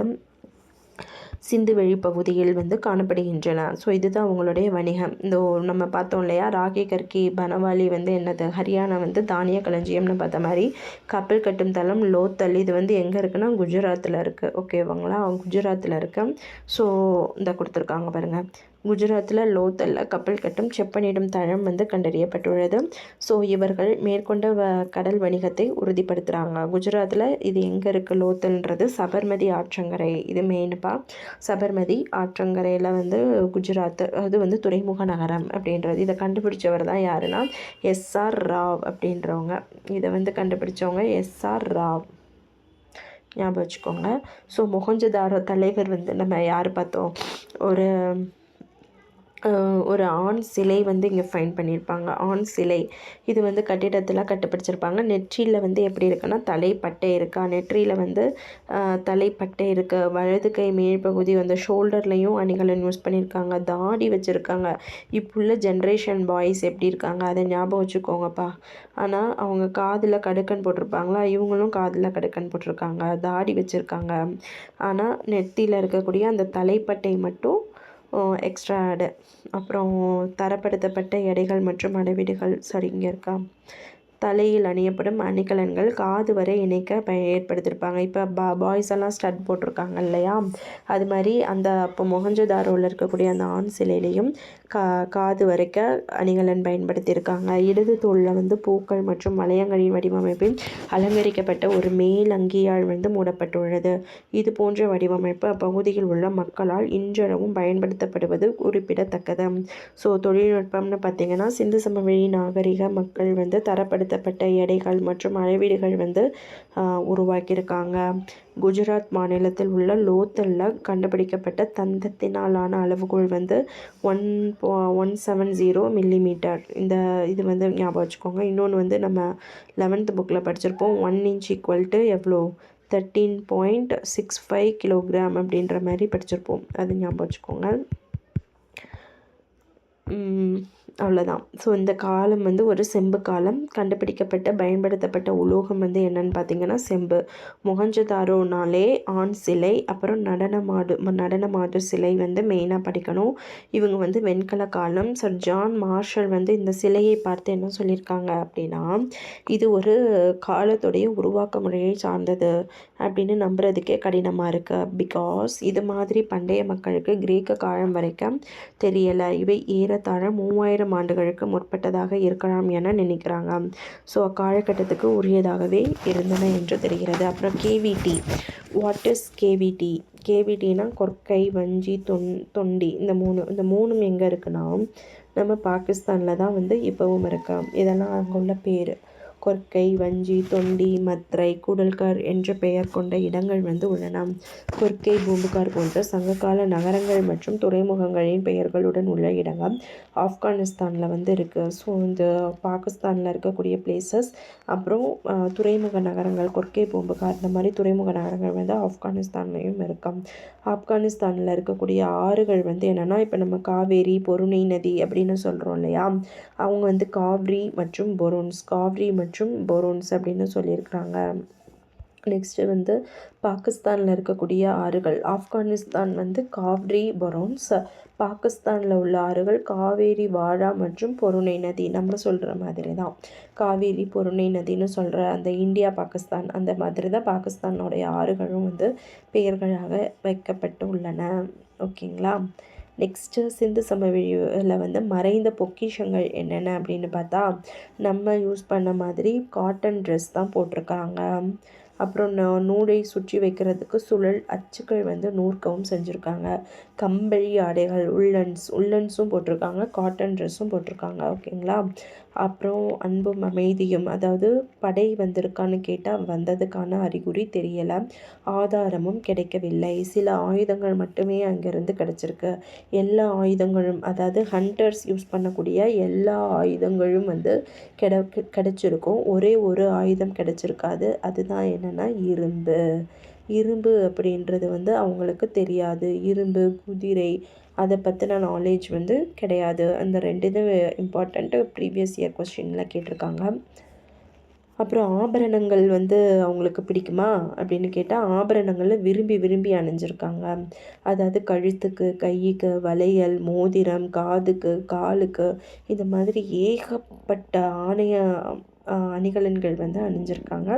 சிந்து வெளி பகுதியில் வந்து காணப்படுகின்றன. ஸோ இதுதான் அவங்களுடைய வணிகம். இந்த நம்ம பார்த்தோம் இல்லையா, ராகி கர்கி பனவாலி வந்து என்னது, ஹரியானா வந்து தானிய களஞ்சியம்னு பார்த்த மாதிரி கப்பல் கட்டும் தளம் லோத்தல் இது வந்து எங்கே இருக்குன்னா குஜராத்தில் இருக்குது. ஓகேவாங்களா, குஜராத்தில் இருக்கு. ஸோ இந்த கொடுத்துருக்காங்க பாருங்கள், குஜராத்தில் லோத்தலில் கப்பல் கட்டும் செப்பனிடும் தளம் வந்து கண்டறியப்பட்டுள்ளது. ஸோ இவர்கள் மேற்கொண்ட கடல் வணிகத்தை உறுதிப்படுத்துகிறாங்க. குஜராத்தில் இது எங்கே இருக்குது லோத்தல்ன்றது, சபர்மதி ஆற்றங்கரை, இது மெயினுப்பா. சபர்மதி ஆற்றங்கரையில் வந்து குஜராத், அது வந்து துறைமுக நகரம் அப்படின்றது. இதை கண்டுபிடிச்சவர் தான் யாருன்னா எஸ்ஆர் ராவ் அப்படின்றவங்க. இதை வந்து கண்டுபிடிச்சவங்க எஸ்ஆர் ராவ், ஞாபகம் வச்சுக்கோங்க. ஸோ மொஹஞ்சதாரோ தலைவர் வந்து நம்ம யார் பார்த்தோம், ஒரு ஆண் சிலை வந்து இங்கே ஃபைண்ட் பண்ணியிருப்பாங்க. ஆண் சிலை இது வந்து கட்டிடத்தில் கட்டுப்பிடிச்சிருப்பாங்க. நெற்றியில் வந்து எப்படி இருக்குன்னா தலைப்பட்டை இருக்கா, நெற்றியில் வந்து தலைப்பட்டை இருக்குது. வலது கை மேல் பகுதி வந்து ஷோல்டர்லேயும் அணிகலன் யூஸ் பண்ணியிருக்காங்க. தாடி வச்சுருக்காங்க. இப்போ உள்ள ஜென்ரேஷன் பாய்ஸ் எப்படி இருக்காங்க அதை ஞாபகம் வச்சுக்கோங்கப்பா. ஆனால் அவங்க காதில் கடுக்கன் போட்டிருப்பாங்களா, இவங்களும் காதில் கடுக்கன் போட்டிருக்காங்க, தாடி வச்சுருக்காங்க. ஆனால் நெத்தியில் இருக்கக்கூடிய அந்த தலைப்பட்டை மட்டும் எக்ஸ்ட்ரா ஆடு. அப்புறம் தரப்படுத்தப்பட்ட எடைகள் மற்றும் அளவீடுகள் இங்கே இருக்கா, தலையில் அணியப்படும் அணிகலன்கள் காது வரை இணைக்க ஏற்படுத்தியிருப்பாங்க. இப்போ பாய்ஸ் எல்லாம் ஸ்டட் போட்டிருக்காங்க இல்லையா, அது மாதிரி அந்த அப்போ மொஹஞ்சதாரோவில் இருக்கக்கூடிய அந்த ஆண் சிலையிலையும் காது வரைக்க அணிகலன் பயன்படுத்தியிருக்காங்க. இடது தோளில் வந்து பூக்கள் மற்றும் வளையங்களின் வடிவமைப்பில் அலங்கரிக்கப்பட்ட ஒரு மேல் அங்கியால் வந்து மூடப்பட்டுள்ளது. இது போன்ற வடிவமைப்பு அப்பகுதியில் உள்ள மக்களால் இன்றளவும் பயன்படுத்தப்படுவது குறிப்பிடத்தக்கது. ஸோ தொழில்நுட்பம்னு பார்த்திங்கன்னா சிந்து சமவெளி நாகரிக மக்கள் வந்து தரப்படுத்தப்பட்ட எடைகள் மற்றும் அளவீடுகள் வந்து உருவாக்கியிருக்காங்க. குஜராத் மாநிலத்தில் உள்ள லோத்தலில் கண்டுபிடிக்கப்பட்ட தந்தத்தினாலான அளவுகோல் வந்து 170 மில்லிமீட்டர். இது வந்து ஞாபகம் வச்சுக்கோங்க. இன்னொன்று வந்து நம்ம 11th புக்கில் படிச்சிருப்போம். 1 இன்ச் = எவ்வளோ, 13.65 கிலோகிராம் அப்படின்ற மாதிரி படிச்சிருப்போம். அது ஞாபகம் வச்சுக்கோங்க. அவ்வளோதான். ஸோ இந்த காலம் வந்து ஒரு செம்பு காலம். கண்டுபிடிக்கப்பட்ட பயன்படுத்தப்பட்ட உலோகம் வந்து என்னென்னு பார்த்தீங்கன்னா செம்பு. மொஹஞ்சதாரோனாலே ஆண் சிலை, அப்புறம் நடனமாடு சிலை வந்து மெயினாக படிக்கணும். இவங்க வந்து வெண்கல காலம். சர் ஜான் மார்ஷல் வந்து இந்த சிலையை பார்த்து என்ன சொல்லியிருக்காங்க அப்படின்னா, இது ஒரு காலத்துடைய உருவாக்க முறையை சார்ந்தது அப்படின்னு நம்புறதுக்கே கடினமாக இருக்குது. பிகாஸ் இது மாதிரி பண்டைய மக்களுக்கு கிரேக்க காலம் வரைக்கும் தெரியலை. இவை ஏறத்தாழ 3000 ஆண்டுகளுக்கு முற்பட்டதாக இருக்கலாம் என நினைக்கிறாங்க. ஸோ அக்காலகட்டத்துக்கு உரியதாகவே இருந்தன என்று தெரிகிறது. அப்புறம் கேவிடி, வாட் இஸ் கேவிடி? கேவிடினா கொற்கை, வஞ்சி, தொண்டி, இந்த மூணும் எங்கே இருக்குன்னா நம்ம பாகிஸ்தானில் தான் வந்து இப்போவும் இருக்கு. இதெல்லாம் அங்கே உள்ள பேர். கொற்கை, வஞ்சி, தொண்டி, மத்ரை, கூடல்கர் என்ற பெயர் கொண்ட இடங்கள் வந்து உள்ளன. கொற்கை, பூம்புகார் போன்ற சங்ககால நகரங்கள் மற்றும் துறைமுகங்களின் பெயர்களுடன் உள்ள இடங்கள் ஆப்கானிஸ்தானில் வந்து இருக்குது. ஸோ இந்த பாகிஸ்தானில் இருக்கக்கூடிய பிளேசஸ், அப்புறம் துறைமுக நகரங்கள் கொற்கை, பூம்புகார் இந்த மாதிரி துறைமுக நகரங்கள் வந்து ஆப்கானிஸ்தான்லேயும் இருக்கும். ஆப்கானிஸ்தானில் இருக்கக்கூடிய ஆறுகள் வந்து என்னென்னா, இப்போ நம்ம காவேரி, பொருணை நதி அப்படின்னு சொல்கிறோம் இல்லையா, அவங்க வந்து காவிரி மற்றும் பொரோன்ஸ் அப்படின்னு சொல்லியிருக்கிறாங்க. நெக்ஸ்ட்டு வந்து பாகிஸ்தானில் இருக்கக்கூடிய ஆறுகள். ஆப்கானிஸ்தான் வந்து காவிரி, பொரோன்ஸ். பாகிஸ்தானில் உள்ள ஆறுகள் காவேரி, வாழா மற்றும் பொருணை நதி. நம்ம சொல்கிற மாதிரி தான் காவேரி, பொருணை நதின்னு சொல்கிற அந்த இந்தியா பாகிஸ்தான் அந்த மாதிரி தான் பாகிஸ்தானுடைய ஆறுகளும் வந்து பெயர்களாக வைக்கப்பட்டு உள்ளன. ஓகேங்களா. நெக்ஸ்ட்டு சிந்து சமவெளியில் வந்து மறைந்த பொக்கிஷங்கள் என்னென்ன அப்படின்னு பார்த்தா, நம்ம யூஸ் பண்ண மாதிரி காட்டன் ட்ரெஸ் தான் போட்டிருக்காங்க. அப்புறம் நூலை சுற்றி வைக்கிறதுக்கு சுழல் அச்சுக்கள் வந்து நூற்கவும் செஞ்சுருக்காங்க. கம்பளி ஆடைகள், உள்ளன்ஸும் போட்டிருக்காங்க, காட்டன் ட்ரெஸ்ஸும் போட்டிருக்காங்க. ஓகேங்களா. அப்புறம் அன்பும் அமைதியும், அதாவது படை வந்திருக்கான்னு கேட்டால் வந்ததுக்கான அறிகுறி தெரியலை, ஆதாரமும் கிடைக்கவில்லை. சில ஆயுதங்கள் மட்டுமே அங்கேருந்து கிடச்சிருக்கு. எல்லா ஆயுதங்களும், அதாவது ஹண்டர்ஸ் யூஸ் பண்ணக்கூடிய எல்லா ஆயுதங்களும் வந்து கிடச்சிருக்கும். ஒரே ஒரு ஆயுதம் கிடச்சிருக்காது. அதுதான் என்னென்னா இரும்பு அப்படின்றது வந்து அவங்களுக்கு தெரியாது. இரும்பு, குதிரை அதை பற்றின நாலேஜ் வந்து கிடையாது. அந்த 2 இது இம்பார்ட்டண்ட்டு ப்ரீவியஸ் இயர் கொஸ்டினில் கேட்டிருக்காங்க. அப்புறம் ஆபரணங்கள் வந்து அவங்களுக்கு பிடிக்குமா அப்படின்னு கேட்டால் ஆபரணங்களில் விரும்பி விரும்பி அணிஞ்சிருக்காங்க. அதாவது கழுத்துக்கு, கைக்கு, வளையல், மோதிரம், காதுக்கு, காலுக்கு, இந்த மாதிரி ஏகப்பட்ட அணிகலன்கள் வந்து அணிஞ்சிருக்காங்க.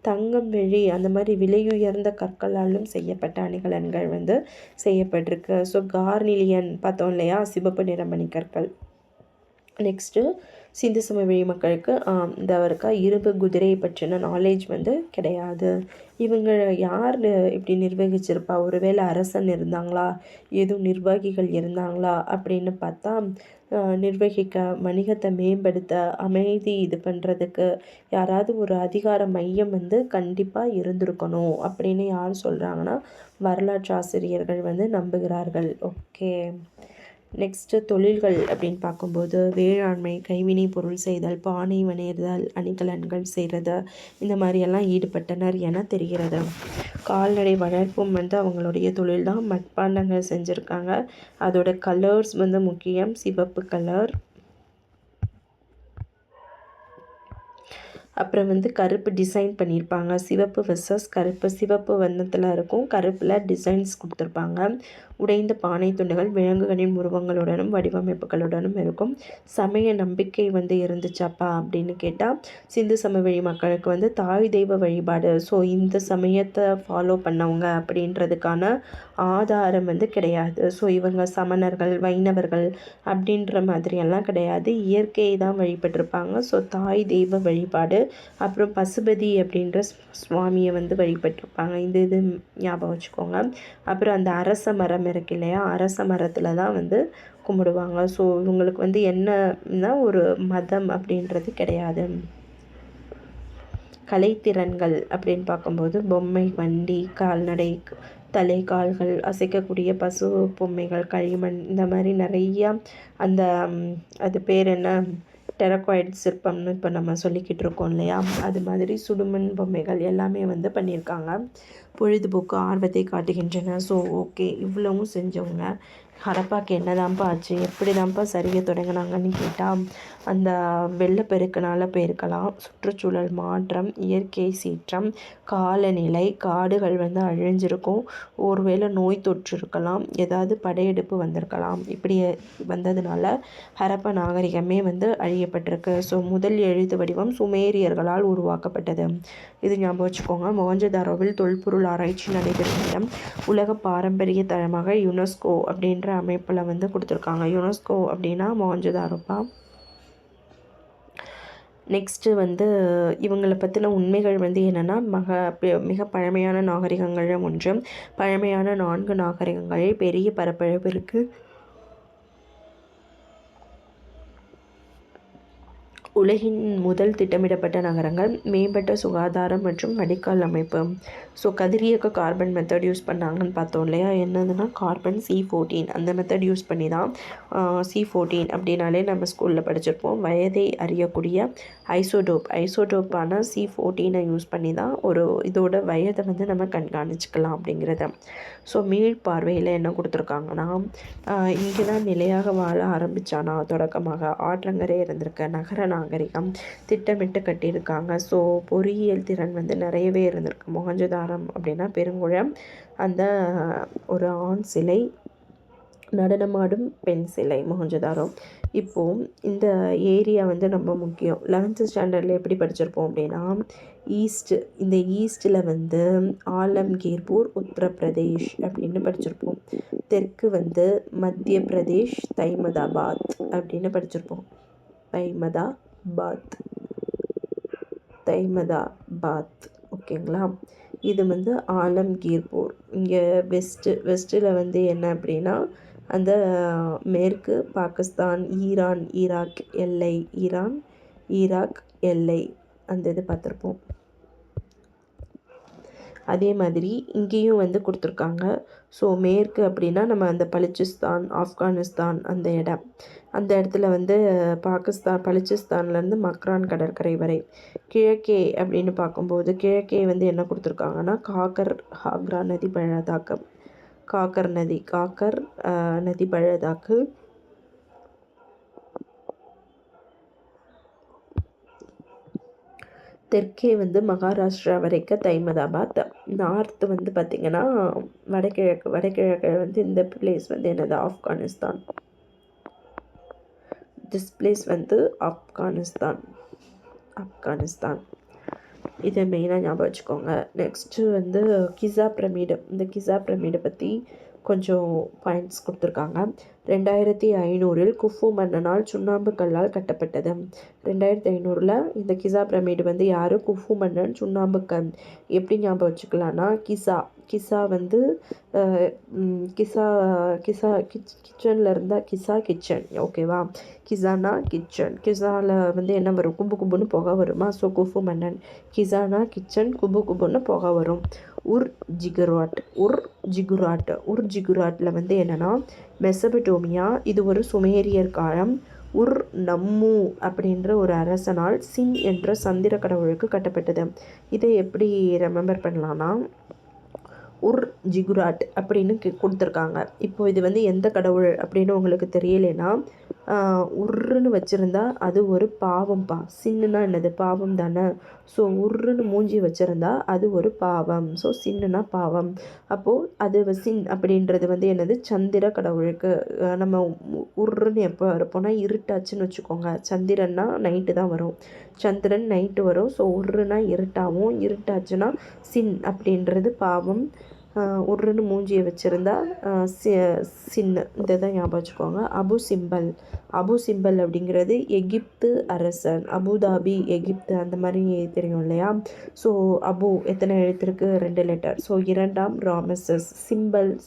தங்கம், வெள்ளி அந்த மாதிரி விலையுயர்ந்த கற்களாலும் செய்யப்பட்ட அணிகலன்கள் வந்து செய்யப்பட்டிருக்கு. ஸோ கார்னிலியன் பார்த்தோம் இல்லையா, சிவப்பு நிற மணிக்கற்கள். நெக்ஸ்ட்டு சிந்து சமவெளி மக்களுக்கு இந்த இருக்கா இரும்பு குதிரையை பற்றின நாலேஜ் வந்து கிடையாது. இவங்க யார் இப்படி நிர்வகிச்சிருப்பா? ஒருவேளை அரசன் இருந்தாங்களா, எதுவும் நிர்வாகிகள் இருந்தாங்களா அப்படின்னு பார்த்தா நிர்வகிக்க, வணிகத்தை மேம்படுத்த, அமைதி இது பண்ணுறதுக்கு யாராவது ஒரு அதிகார மையம் வந்து கண்டிப்பாக இருந்திருக்கணும் அப்படின்னு யார் சொல்கிறாங்கன்னா வரலாற்று ஆசிரியர்கள் வந்து நம்புகிறார்கள். ஓகே. நெக்ஸ்ட்டு தொழில்கள் அப்படின்னு பார்க்கும்போது வேளாண்மை, கைவினை பொருள் செய்தல், பானை வணைதல், அணிகலன்கள் செய்கிறது, இந்த மாதிரியெல்லாம் ஈடுபட்டனர் என தெரிகிறது. கால்நடை வளர்ப்பும் வந்து அவங்களுடைய தொழில் தான். மட்பாண்டங்கள் செஞ்சுருக்காங்க. அதோட கலர்ஸ் வந்து முக்கியம். சிவப்பு கலர், அப்புறம் வந்து கருப்பு டிசைன் பண்ணியிருப்பாங்க. சிவப்பு வெர்சஸ் கருப்பு. சிவப்பு வண்ணத்தில் இருக்கும், கருப்பில் டிசைன்ஸ் கொடுத்துருப்பாங்க. உடைந்த பானை துண்டுகள் விலங்குகளின் உருவங்களுடனும் வடிவமைப்புகளுடனும் இருக்கும். சமய நம்பிக்கை வந்து இருந்துச்சாப்பா அப்படின்னு கேட்டால் சிந்து சமவெளி மக்களுக்கு வந்து தாய் தெய்வ வழிபாடு. ஸோ இந்த சமயத்தை ஃபாலோ பண்ணவங்க அப்படின்றதுக்கான ஆதாரம் வந்து கிடையாது. ஸோ இவங்க சமணர்கள், வைணவர்கள் அப்படின்ற மாதிரியெல்லாம் கிடையாது. இயற்கையை தான் வழிபட்டிருப்பாங்க. ஸோ தாய் தெய்வ வழிபாடு, அப்புறம் பசுபதி அப்படின்ற சுவாமியை வந்து வழிபட்டிருப்பாங்க. இது ஞாபகம் வச்சுக்கோங்க. அப்புறம் அந்த அரச மரம் இருக்கு இல்லையா, அரச மரத்தில் தான் வந்து கும்பிடுவாங்க. ஸோ இவங்களுக்கு வந்து என்னன்னா ஒரு மதம் அப்படின்றது கிடையாது. கலைத்திறன்கள் அப்படின்னு பார்க்கும்போது பொம்மை, வண்டி, கால்நடை, தலை, கால்கள், அசைக்கக்கூடிய பசு பொம்மைகள், களிமண், இந்த மாதிரி நிறையா அந்த அது பேர் என்ன, டெரகாய்டு சிற்பம்னு இப்போ நம்ம சொல்லிக்கிட்டு இருக்கோம் இல்லையா, அது மாதிரி சுடுமண் பொம்மைகள் எல்லாமே வந்து பண்ணியிருக்காங்க. பொழுதுபோக்கு ஆர்வத்தை காட்டுகின்றன. ஸோ ஓகே, இவ்வளவும் செஞ்சவங்க ஹரப்பாக்கு என்னதான்ப்பா ஆச்சு, எப்படி தான்ப்பா சரியை தொடங்கினாங்கன்னு கேட்டால் அந்த வெள்ளப்பெருக்கினால போயிருக்கலாம், சுற்றுச்சூழல் மாற்றம், இயற்கை சீற்றம், காலநிலை, காடுகள் வந்து அழிஞ்சிருக்கும், ஒருவேளை நோய் தொற்று இருக்கலாம், ஏதாவது படையெடுப்பு வந்திருக்கலாம். இப்படி வந்ததுனால ஹரப்பா நாகரிகமே வந்து அழியப்பட்டிருக்கு. ஸோ முதல் எழுத்து வடிவம் சுமேரியர்களால் உருவாக்கப்பட்டது. இது ஞாபகம் வச்சுக்கோங்க. மொஹஞ்சதாரோவில் தொல்பொருள் ஆராய்ச்சி நடைபெறும் இடம் உலக பாரம்பரிய தளமாக யுனெஸ்கோ அப்படின்ற அமைப்பில் வந்து கொடுத்துருக்காங்க. யுனெஸ்கோ அப்படின்னா மொஹஞ்சதாரோப்பா. நெக்ஸ்ட்டு வந்து இவங்களை பற்றின உண்மைகள் வந்து என்னென்னா மிக பழமையான நாகரிகங்களில் ஒன்று, பழமையான 4 நாகரிகங்களில் பெரிய பரப்பளவு இருக்குது. உலகின் முதல் திட்டமிடப்பட்ட நகரங்கள், மேம்பட்ட சுகாதாரம் மற்றும் வடிகால் அமைப்பு. ஸோ கதிரியக்க கார்பன் மெத்தட் யூஸ் பண்ணாங்கன்னு பார்த்தோம் இல்லையா, என்னதுன்னா கார்பன் C14 அந்த மெத்தட் யூஸ் பண்ணி தான் C14 அப்படின்னாலே நம்ம ஸ்கூலில் படிச்சிருப்போம். வயதை அறியக்கூடிய ஐசோடோப்பான C14 யூஸ் பண்ணி தான் ஒரு இதோட வயதை வந்து நம்ம கண்காணிச்சிக்கலாம் அப்படிங்கிறத. ஸோ மீள் பார்வையில் என்ன கொடுத்துருக்காங்கன்னா, இங்கே தான் நிலையாக வாழ ஆரம்பித்தானா தொடக்கமாக, ஆற்றங்கரை இருந்திருக்க நகர நாகரிகம் திட்டமிட்டு கட்டியிருக்காங்க. ஸோ பொறியியல் திறன் வந்து நிறையவே இருந்திருக்கு. மொஹஞ்சதாரம் அப்படின்னா பெருங்குளம், அந்த ஒரு ஆண் சிலை, நடனமாடும் பெண் சிலை மொஹஞ்சதாரோ. இப்போது இந்த ஏரியா வந்து ரொம்ப முக்கியம். 11th ஸ்டாண்டர்டில் எப்படி படிச்சிருப்போம் அப்படின்னா இந்த ஈஸ்ட்டில் வந்து ஆலம்கீர்பூர் உத்தரப்பிரதேஷ் அப்படின்னு படிச்சிருப்போம். தெற்கு வந்து மத்திய பிரதேஷ் தைமதாபாத் அப்படின்னு படிச்சிருப்போம். தைமதாபாத் ஓகேங்களா. இது வந்து ஆலம்கீர்பூர். இங்கே வெஸ்ட்டில் வந்து என்ன அப்படின்னா அந்த மேற்கு பாகிஸ்தான், ஈராக் எல்லை அந்த இது பார்த்துருப்போம். அதே மாதிரி இங்கேயும் வந்து கொடுத்துருக்காங்க. ஸோ மேற்கு அப்படின்னா நம்ம அந்த பலுச்சிஸ்தான், ஆப்கானிஸ்தான் அந்த இடத்துல வந்து பலுச்சிஸ்தான்லேருந்து மக்ரான் கடற்கரை வரை. கிழக்கே அப்படின்னு பார்க்கும்போது கிழக்கே வந்து என்ன கொடுத்துருக்காங்கன்னா காக்கர் நதி பள்ளத்தாக்கு, தெற்கே வந்து மகாராஷ்டிரா வரைக்கும் தைமதாபாத். நார்த்து வந்து பார்த்திங்கன்னா வடகிழக்கு வந்து இந்த பிளேஸ் வந்து என்னது ஆப்கானிஸ்தான். திஸ் பிளேஸ் வந்து ஆப்கானிஸ்தான். இதை மெயினாக ஞாபகம் வச்சுக்கோங்க. நெக்ஸ்ட்டு வந்து கிசா பிரமிடு. இந்த கிசா பிரமிடை பற்றி கொஞ்சம் பாயிண்ட்ஸ் கொடுத்துருக்காங்க. 2500 குஃபு மன்னனால் சுண்ணாம்பு கல்லால் கட்டப்பட்டது. 2500 இந்த கிசா பிரமிடு வந்து யார்? குஃபு மன்னன் சுண்ணாம்பு கல். எப்படி ஞாபகம் வச்சுக்கலான்னா கிசா வந்து கிசா கிச்சனில் இருந்தால் கிச்சன், ஓகேவா? கிசானா கிச்சன். கிசாவில் வந்து என்ன வரும்? கும்பு கும்புன்னு புகை வருமா? ஸோ குஃபு மன்னன். கிசானா கிச்சன், கும்பு கும்புன்னு புகை வரும். உர் ஜிகுராட்டில் வந்து என்னென்னா மெசபடோமியா, இது ஒரு சுமேரியர் காலம். நம்மு அப்படின்ற ஒரு அரசனால் சின் என்ற சந்திர கடவுளுக்கு கட்டப்பட்டது. இதை எப்படி ரிமெம்பர் பண்ணலான்னா ஜிகுராட் அப்படின்னு கொடுத்துருக்காங்க. இப்போ இது வந்து எந்த கடவுள் அப்படின்னு உங்களுக்கு தெரியலைன்னா உருன்னு வச்சுருந்தா அது ஒரு பாவம்ப்பா. சின்னுனா என்னது? பாவம் தானே. ஸோ உருன்னு மூஞ்சி வச்சுருந்தா அது ஒரு பாவம். ஸோ சின்னுனா பாவம். அப்போது அது சின் அப்படின்றது வந்து என்னது? சந்திர கடவுளுக்கு. நம்ம உருன்னு எப்போ இருப்போம்னா இருட்டாச்சுன்னு வச்சுக்கோங்க. சந்திரன்னா நைட்டு தான் வரும், சந்திரன் நைட்டு வரும். ஸோ உருன்னா இருட்டாகவும், இருட்டாச்சுன்னா சின் அப்படின்றது பாவம். உருன்னு மூஞ்சியை வச்சுருந்தா சின்னு. இதை தான் ஞாபகம் வச்சுக்கோங்க. அபு சிம்பல் அப்படிங்கிறது எகிப்து அரசன். அபுதாபி எகிப்து அந்த மாதிரி தெரியும் இல்லையா? ஸோ அபு எத்தனை எழுத்திருக்கு? 2 லெட்டர். ஸோ 2ஆம் ராமசஸ்.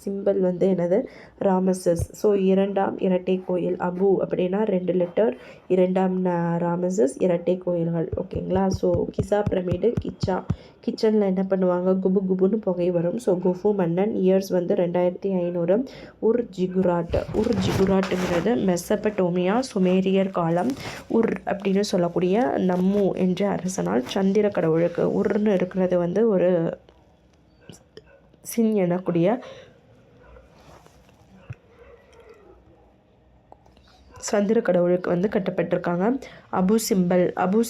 சிம்பல் வந்து என்னது? ராமசஸ். ஸோ 2ஆம் இரட்டை கோயில். அபு அப்படின்னா 2 லெட்டர், 2ஆம் ராமசஸ், இரட்டை கோயில்கள். ஓகேங்களா? ஸோ கிசா பிரமிடு கிச்சனில் என்ன பண்ணுவாங்க? குபுன்னு புகை வரும். ஸோ குஃபு மன்னன். இயர்ஸ் வந்து 2500. உர் ஜிகுராட்டுங்கிறது மெசபடோமியா சுமேரியர் காலம். அப்படின்னு சொல்லக்கூடிய நம்மு என்ற அரசனால் சந்திர கடவுளுக்கு உர்ன்னு இருக்கிறது வந்து ஒரு சின் எனக்கூடிய சந்திர கடவுளுக்கு வந்து கட்டப்பட்டிருக்காங்க. அபு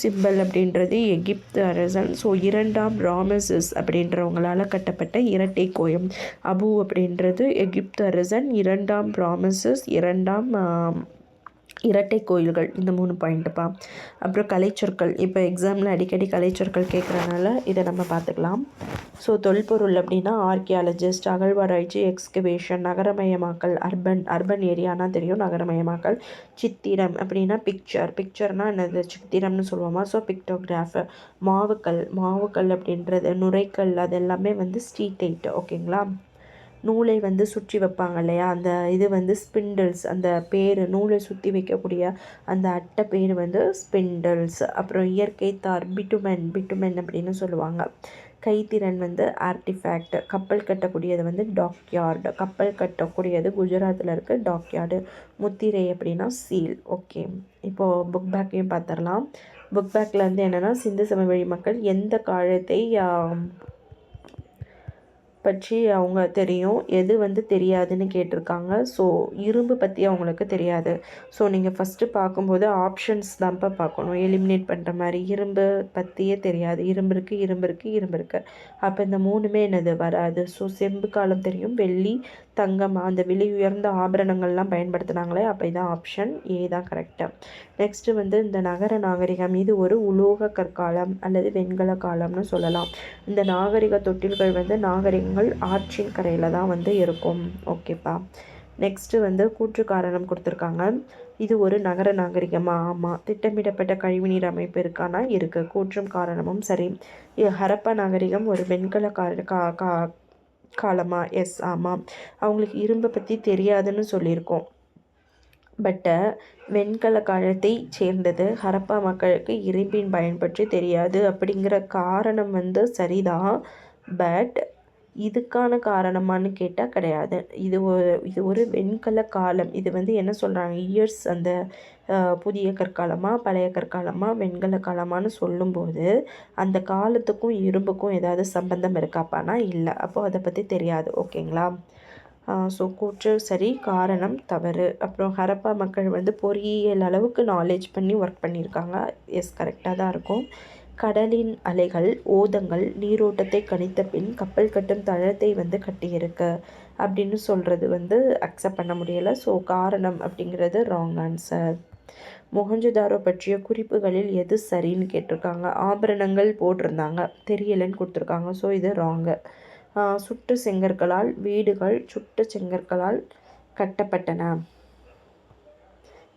சிம்பல் அப்படின்றது எகிப்து அரசன். ஸோ 2ஆம் ராமசஸ் அப்படின்றவங்களால் கட்டப்பட்ட இரட்டை கோயம். அபு அப்படின்றது எகிப்து அரசன், 2ஆம் ராமசஸ், 2ஆம் இரட்டை கோயில்கள். இந்த 3 பாயிண்ட்டுப்பா. அப்புறம் கலைச்சொற்கள். இப்போ எக்ஸாமில் அடிக்கடி கலைச்சொற்கள் கேட்குறனால இதை நம்ம பார்த்துக்கலாம். ஸோ தொல்பொருள் அப்படின்னா ஆர்கியாலஜிஸ்ட், அகழ்வாராய்ச்சி, எக்ஸ்கவேஷன், நகரமயமாக்கல், அர்பன் ஏரியானா தெரியும், நகரமயமாக்கல். சித்திரம் அப்படின்னா பிக்சர்னால் என்னது? சித்திரம்னு சொல்லுவோமா? So pictograph. மாவுக்கல் அப்படின்றது நுரைக்கல். அது எல்லாமே வந்து ஸ்ட்ரீட். ஓகேங்களா? நூலை வந்து சுற்றி வைப்பாங்க இல்லையா? அந்த இது வந்து ஸ்பிண்டில்ஸ். அந்த பேர் நூலை சுற்றி வைக்கக்கூடிய அந்த அட்டை பேர் வந்து ஸ்பிண்டில்ஸ். அப்புறம் இயற்கை தார் பிட்டுமென் அப்படின்னு சொல்லுவாங்க. கைத்திறன் வந்து ஆர்டிஃபேக்ட். கப்பல் கட்டக்கூடியது வந்து டாக்யார்டு. கப்பல் கட்டக்கூடியது குஜராத்தில் இருக்க டாக்யார்டு. முத்திரை அப்படின்னா சீல். ஓகே, இப்போது புக் பேக்கையும் பார்த்துடலாம். புக் பேக்கில் வந்து என்னென்னா சிந்து சமவெளி மக்கள் எந்த காலத்தை பற்றி அவங்க தெரியும், எது வந்து தெரியாதுன்னு கேட்டிருக்காங்க. ஸோ இரும்பு பற்றி அவங்களுக்கு தெரியாது. ஸோ நீங்கள் ஃபஸ்ட்டு பார்க்கும்போது ஆப்ஷன்ஸ் தான்ப்பா பார்க்கணும், எலிமினேட் பண்ணுற மாதிரி. இரும்பு பற்றியே தெரியாது. இரும்பு இருக்குது. அப்போ இந்த 3மே என்னது? வராது. ஸோ செம்பு காலம் தெரியும், வெள்ளி, தங்கம், அந்த விலை உயர்ந்த ஆபரணங்கள்லாம் பயன்படுத்தினாங்களே, அப்போ இதான் ஆப்ஷன் ஏ தான் கரெக்டாக. நெக்ஸ்ட்டு வந்து இந்த நகர நாகரிகம். இது ஒரு உலோக கற்காலம் அல்லது வெண்கல காலம்னு சொல்லலாம். இந்த நாகரிக தொட்டில்கள் வந்து நாகரிகங்கள் ஆற்றின் கரையில் தான் வந்து இருக்கும். ஓகேப்பா. நெக்ஸ்ட்டு வந்து கூற்று காரணம் கொடுத்துருக்காங்க. இது ஒரு நகர நாகரிகமாக? ஆமாம். திட்டமிடப்பட்ட கழிவுநீர் அமைப்பு இருக்கானா? இருக்குது. கூற்றும் காரணமும் சரி. ஹரப்பா நாகரிகம் ஒரு வெண்கல காலமா? எஸ், ஆமாம். அவங்களுக்கு இரும்பை பற்றி தெரியாதுன்னு சொல்லியிருக்கோம். பட்டு வெண்கல காலத்தை சேர்ந்தது. ஹரப்பா மக்களுக்கு இரும்பின் பயன் பற்றி தெரியாது அப்படிங்கிற காரணம் வந்து சரிதான். பட் இதுக்கான காரணமானு கேட்டால் கிடையாது. இது ஒரு வெண்கல காலம். இது வந்து என்ன சொல்கிறாங்க? இயர்ஸ் அந்த புதிய கற்காலமா பழைய கற்காலமா வெண்கல காலமானு சொல்லும்போது அந்த காலத்துக்கும் இரும்புக்கும் ஏதாவது சம்பந்தம் இருக்காப்பானா? இல்லை. அப்போது அதை பற்றி தெரியாது. ஓகேங்களா? ஸோ கூற்று சரி, காரணம் தவறு. அப்புறம் ஹரப்பா மக்கள் வந்து பொறியியல் அளவுக்கு நாலேஜ் பண்ணி ஒர்க் பண்ணியிருக்காங்க. எஸ், கரெக்டாக தான் இருக்கும். கடலின் அலைகள் ஓதங்கள் நீரோட்டத்தை கணித்த பின் கப்பல் கட்டும் தளத்தை வந்து கட்டியிருக்கு அப்படின்னு சொல்கிறது வந்து அக்செப்ட் பண்ண முடியலை. ஸோ காரணம் அப்படிங்கிறது ராங் ஆன்சர். மொஹஞ்சதாரோ பற்றிய குறிப்புகளில் எது சரின்னு கேட்டிருக்காங்க. ஆபரணங்கள் போட்டிருந்தாங்க, தெரியலைன்னு கொடுத்துருக்காங்க. ஸோ இது ராங்கு. சுட்டு செங்கற்களால் வீடுகள் சுட்டு செங்கற்களால் கட்டப்பட்டன.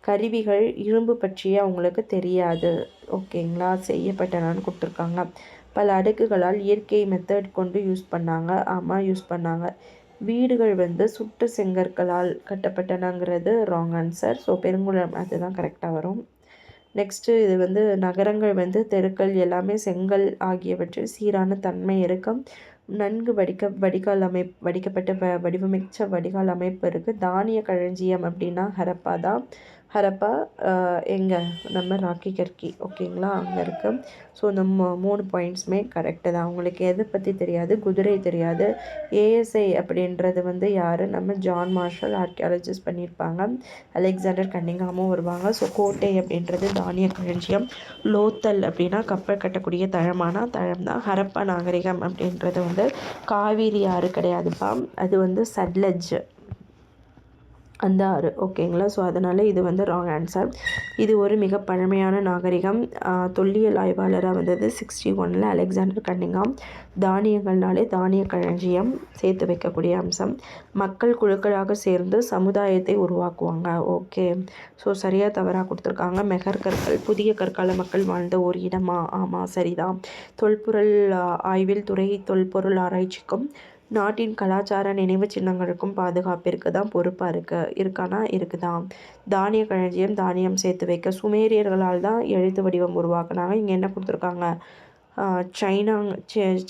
கருவிகள் இரும்பு பற்றிய அவங்களுக்கு தெரியாது. ஓகேங்களா, செய்யப்பட்டனான்னு கொடுத்துருக்காங்க. பல அடுக்குகளால் இயற்கை மெத்தட் கொண்டு யூஸ் பண்ணாங்க. ஆமாம், யூஸ் பண்ணாங்க. வீடுகள் வந்து சுட்டு செங்கற்களால் கட்டப்பட்டனங்கிறது ராங் ஆன்சர். ஸோ பெருங்குளம் அதுதான் கரெக்டாக வரும். நெக்ஸ்ட்டு இது வந்து நகரங்கள் வந்து தெருக்கள் எல்லாமே செங்கல் ஆகியவற்றில் சீரான தன்மை இருக்கும். நன்கு வடிக்கப்பட்ட வடிவமைச்ச வடிகால் அமைப்பு இருக்குது. தானிய களஞ்சியம் அப்படின்னா ஹரப்பா தான். ஹரப்பா எங்கே நம்ம ராக்கி கர்கி, ஓகேங்களா, அங்கே இருக்குது. ஸோ நம்ம 3 பாயிண்ட்ஸுமே கரெக்டு தான். அவங்களுக்கு எதை பற்றி தெரியாது, குதிரை தெரியாது. ஏஎஸ்ஐ அப்படின்றது வந்து யார், நம்ம ஜான் மார்ஷல் ஆர்கியாலஜிஸ்ட் பண்ணியிருப்பாங்க. அலெக்சாண்டர் கன்னிங்ஹாமும் வருவாங்க. ஸோ கோட்டை அப்படின்றது தானிய களஞ்சியம். லோத்தல் அப்படின்னா கப்பல் கட்டக்கூடிய தளம் தான். ஹரப்பா நாகரிகம் அப்படின்றது வந்து காவேரி ஆறு கிடையாதுப்பா, அது வந்து சட்லஜ் அந்த ஆறு, ஓகேங்களா. ஸோ அதனால் இது வந்து ராங் ஆன்சர். இது ஒரு மிக பழமையான நாகரிகம். தொல்லியல் ஆய்வாளராக வந்தது 61 அலெக்சாண்டர் கன்னிங்ஹாம். தானியங்கள்னாலே தானிய களஞ்சியம் சேர்த்து வைக்கக்கூடிய அம்சம். மக்கள் குழுக்களாக சேர்ந்து சமுதாயத்தை உருவாக்குவாங்க. ஓகே, ஸோ சரியாக தவறாக கொடுத்துருக்காங்க. மெஹர் கற்கள் புதிய கற்கால மக்கள் வாழ்ந்த ஒரு இடமா? ஆமாம், சரிதான். தொல்பொருள் ஆய்வில் துறை தொல்பொருள் ஆராய்ச்சிக்கும் நாட்டின் கலாச்சார நினைவு சின்னங்களுக்கும் பாதுகாப்பிற்கு தான் பொறுப்பாக இருக்குதான். தானிய களஞ்சியம் தானியம் சேர்த்து வைக்க சுமேரியர்களால் தான் எழுத்து வடிவம் உருவாக்குனாங்க. இங்கே என்ன கொடுத்துருக்காங்க,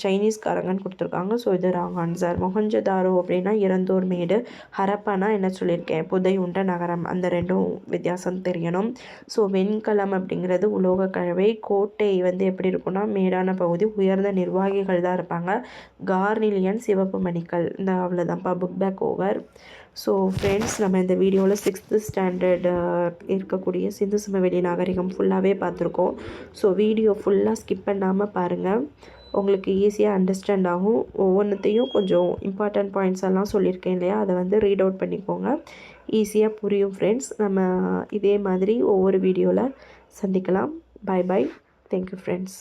சைனீஸ்காரங்கன்னு கொடுத்துருக்காங்க. ஸோ இது ராங் ஆன்சர். மொஹஞ்சதாரோ அப்படின்னா இறந்தோர் மேடு. ஹரப்பானா என்ன சொல்லியிருக்கேன், புதை உண்ட நகரம். அந்த ரெண்டும் வித்தியாசம் தெரியணும். ஸோ வெண்கலம் அப்படிங்கிறது உலோக கலவை. கோட்டை வந்து எப்படி இருக்குன்னா மேடான பகுதி, உயர்ந்த நிர்வாகிகள் தான் இருப்பாங்க. கார்னிலியன் சிவப்பு மணிக்கல். இந்த அவ்வளோதான்ப்பா, book back over. So friends, நம்ம இந்த வீடியோவில் 6th ஸ்டாண்டர்ட் இருக்கக்கூடிய சிந்து சமவெளி நாகரிகம் ஃபுல்லாகவே பார்த்துருக்கோம். ஸோ வீடியோ ஃபுல்லாக ஸ்கிப் பண்ணாமல் பாருங்கள், உங்களுக்கு ஈஸியாக அண்டர்ஸ்டாண்ட் ஆகும். ஒவ்வொன்றுத்தையும் கொஞ்சம் இம்பார்ட்டண்ட் பாயிண்ட்ஸ் எல்லாம் சொல்லியிருக்கேன் இல்லையா, அதை வந்து ரீட் அவுட் பண்ணிக்கோங்க, ஈஸியாக புரியும் ஃப்ரெண்ட்ஸ். நம்ம இதே மாதிரி ஒவ்வொரு வீடியோவில் சந்திக்கலாம். Bye bye. Thank you friends.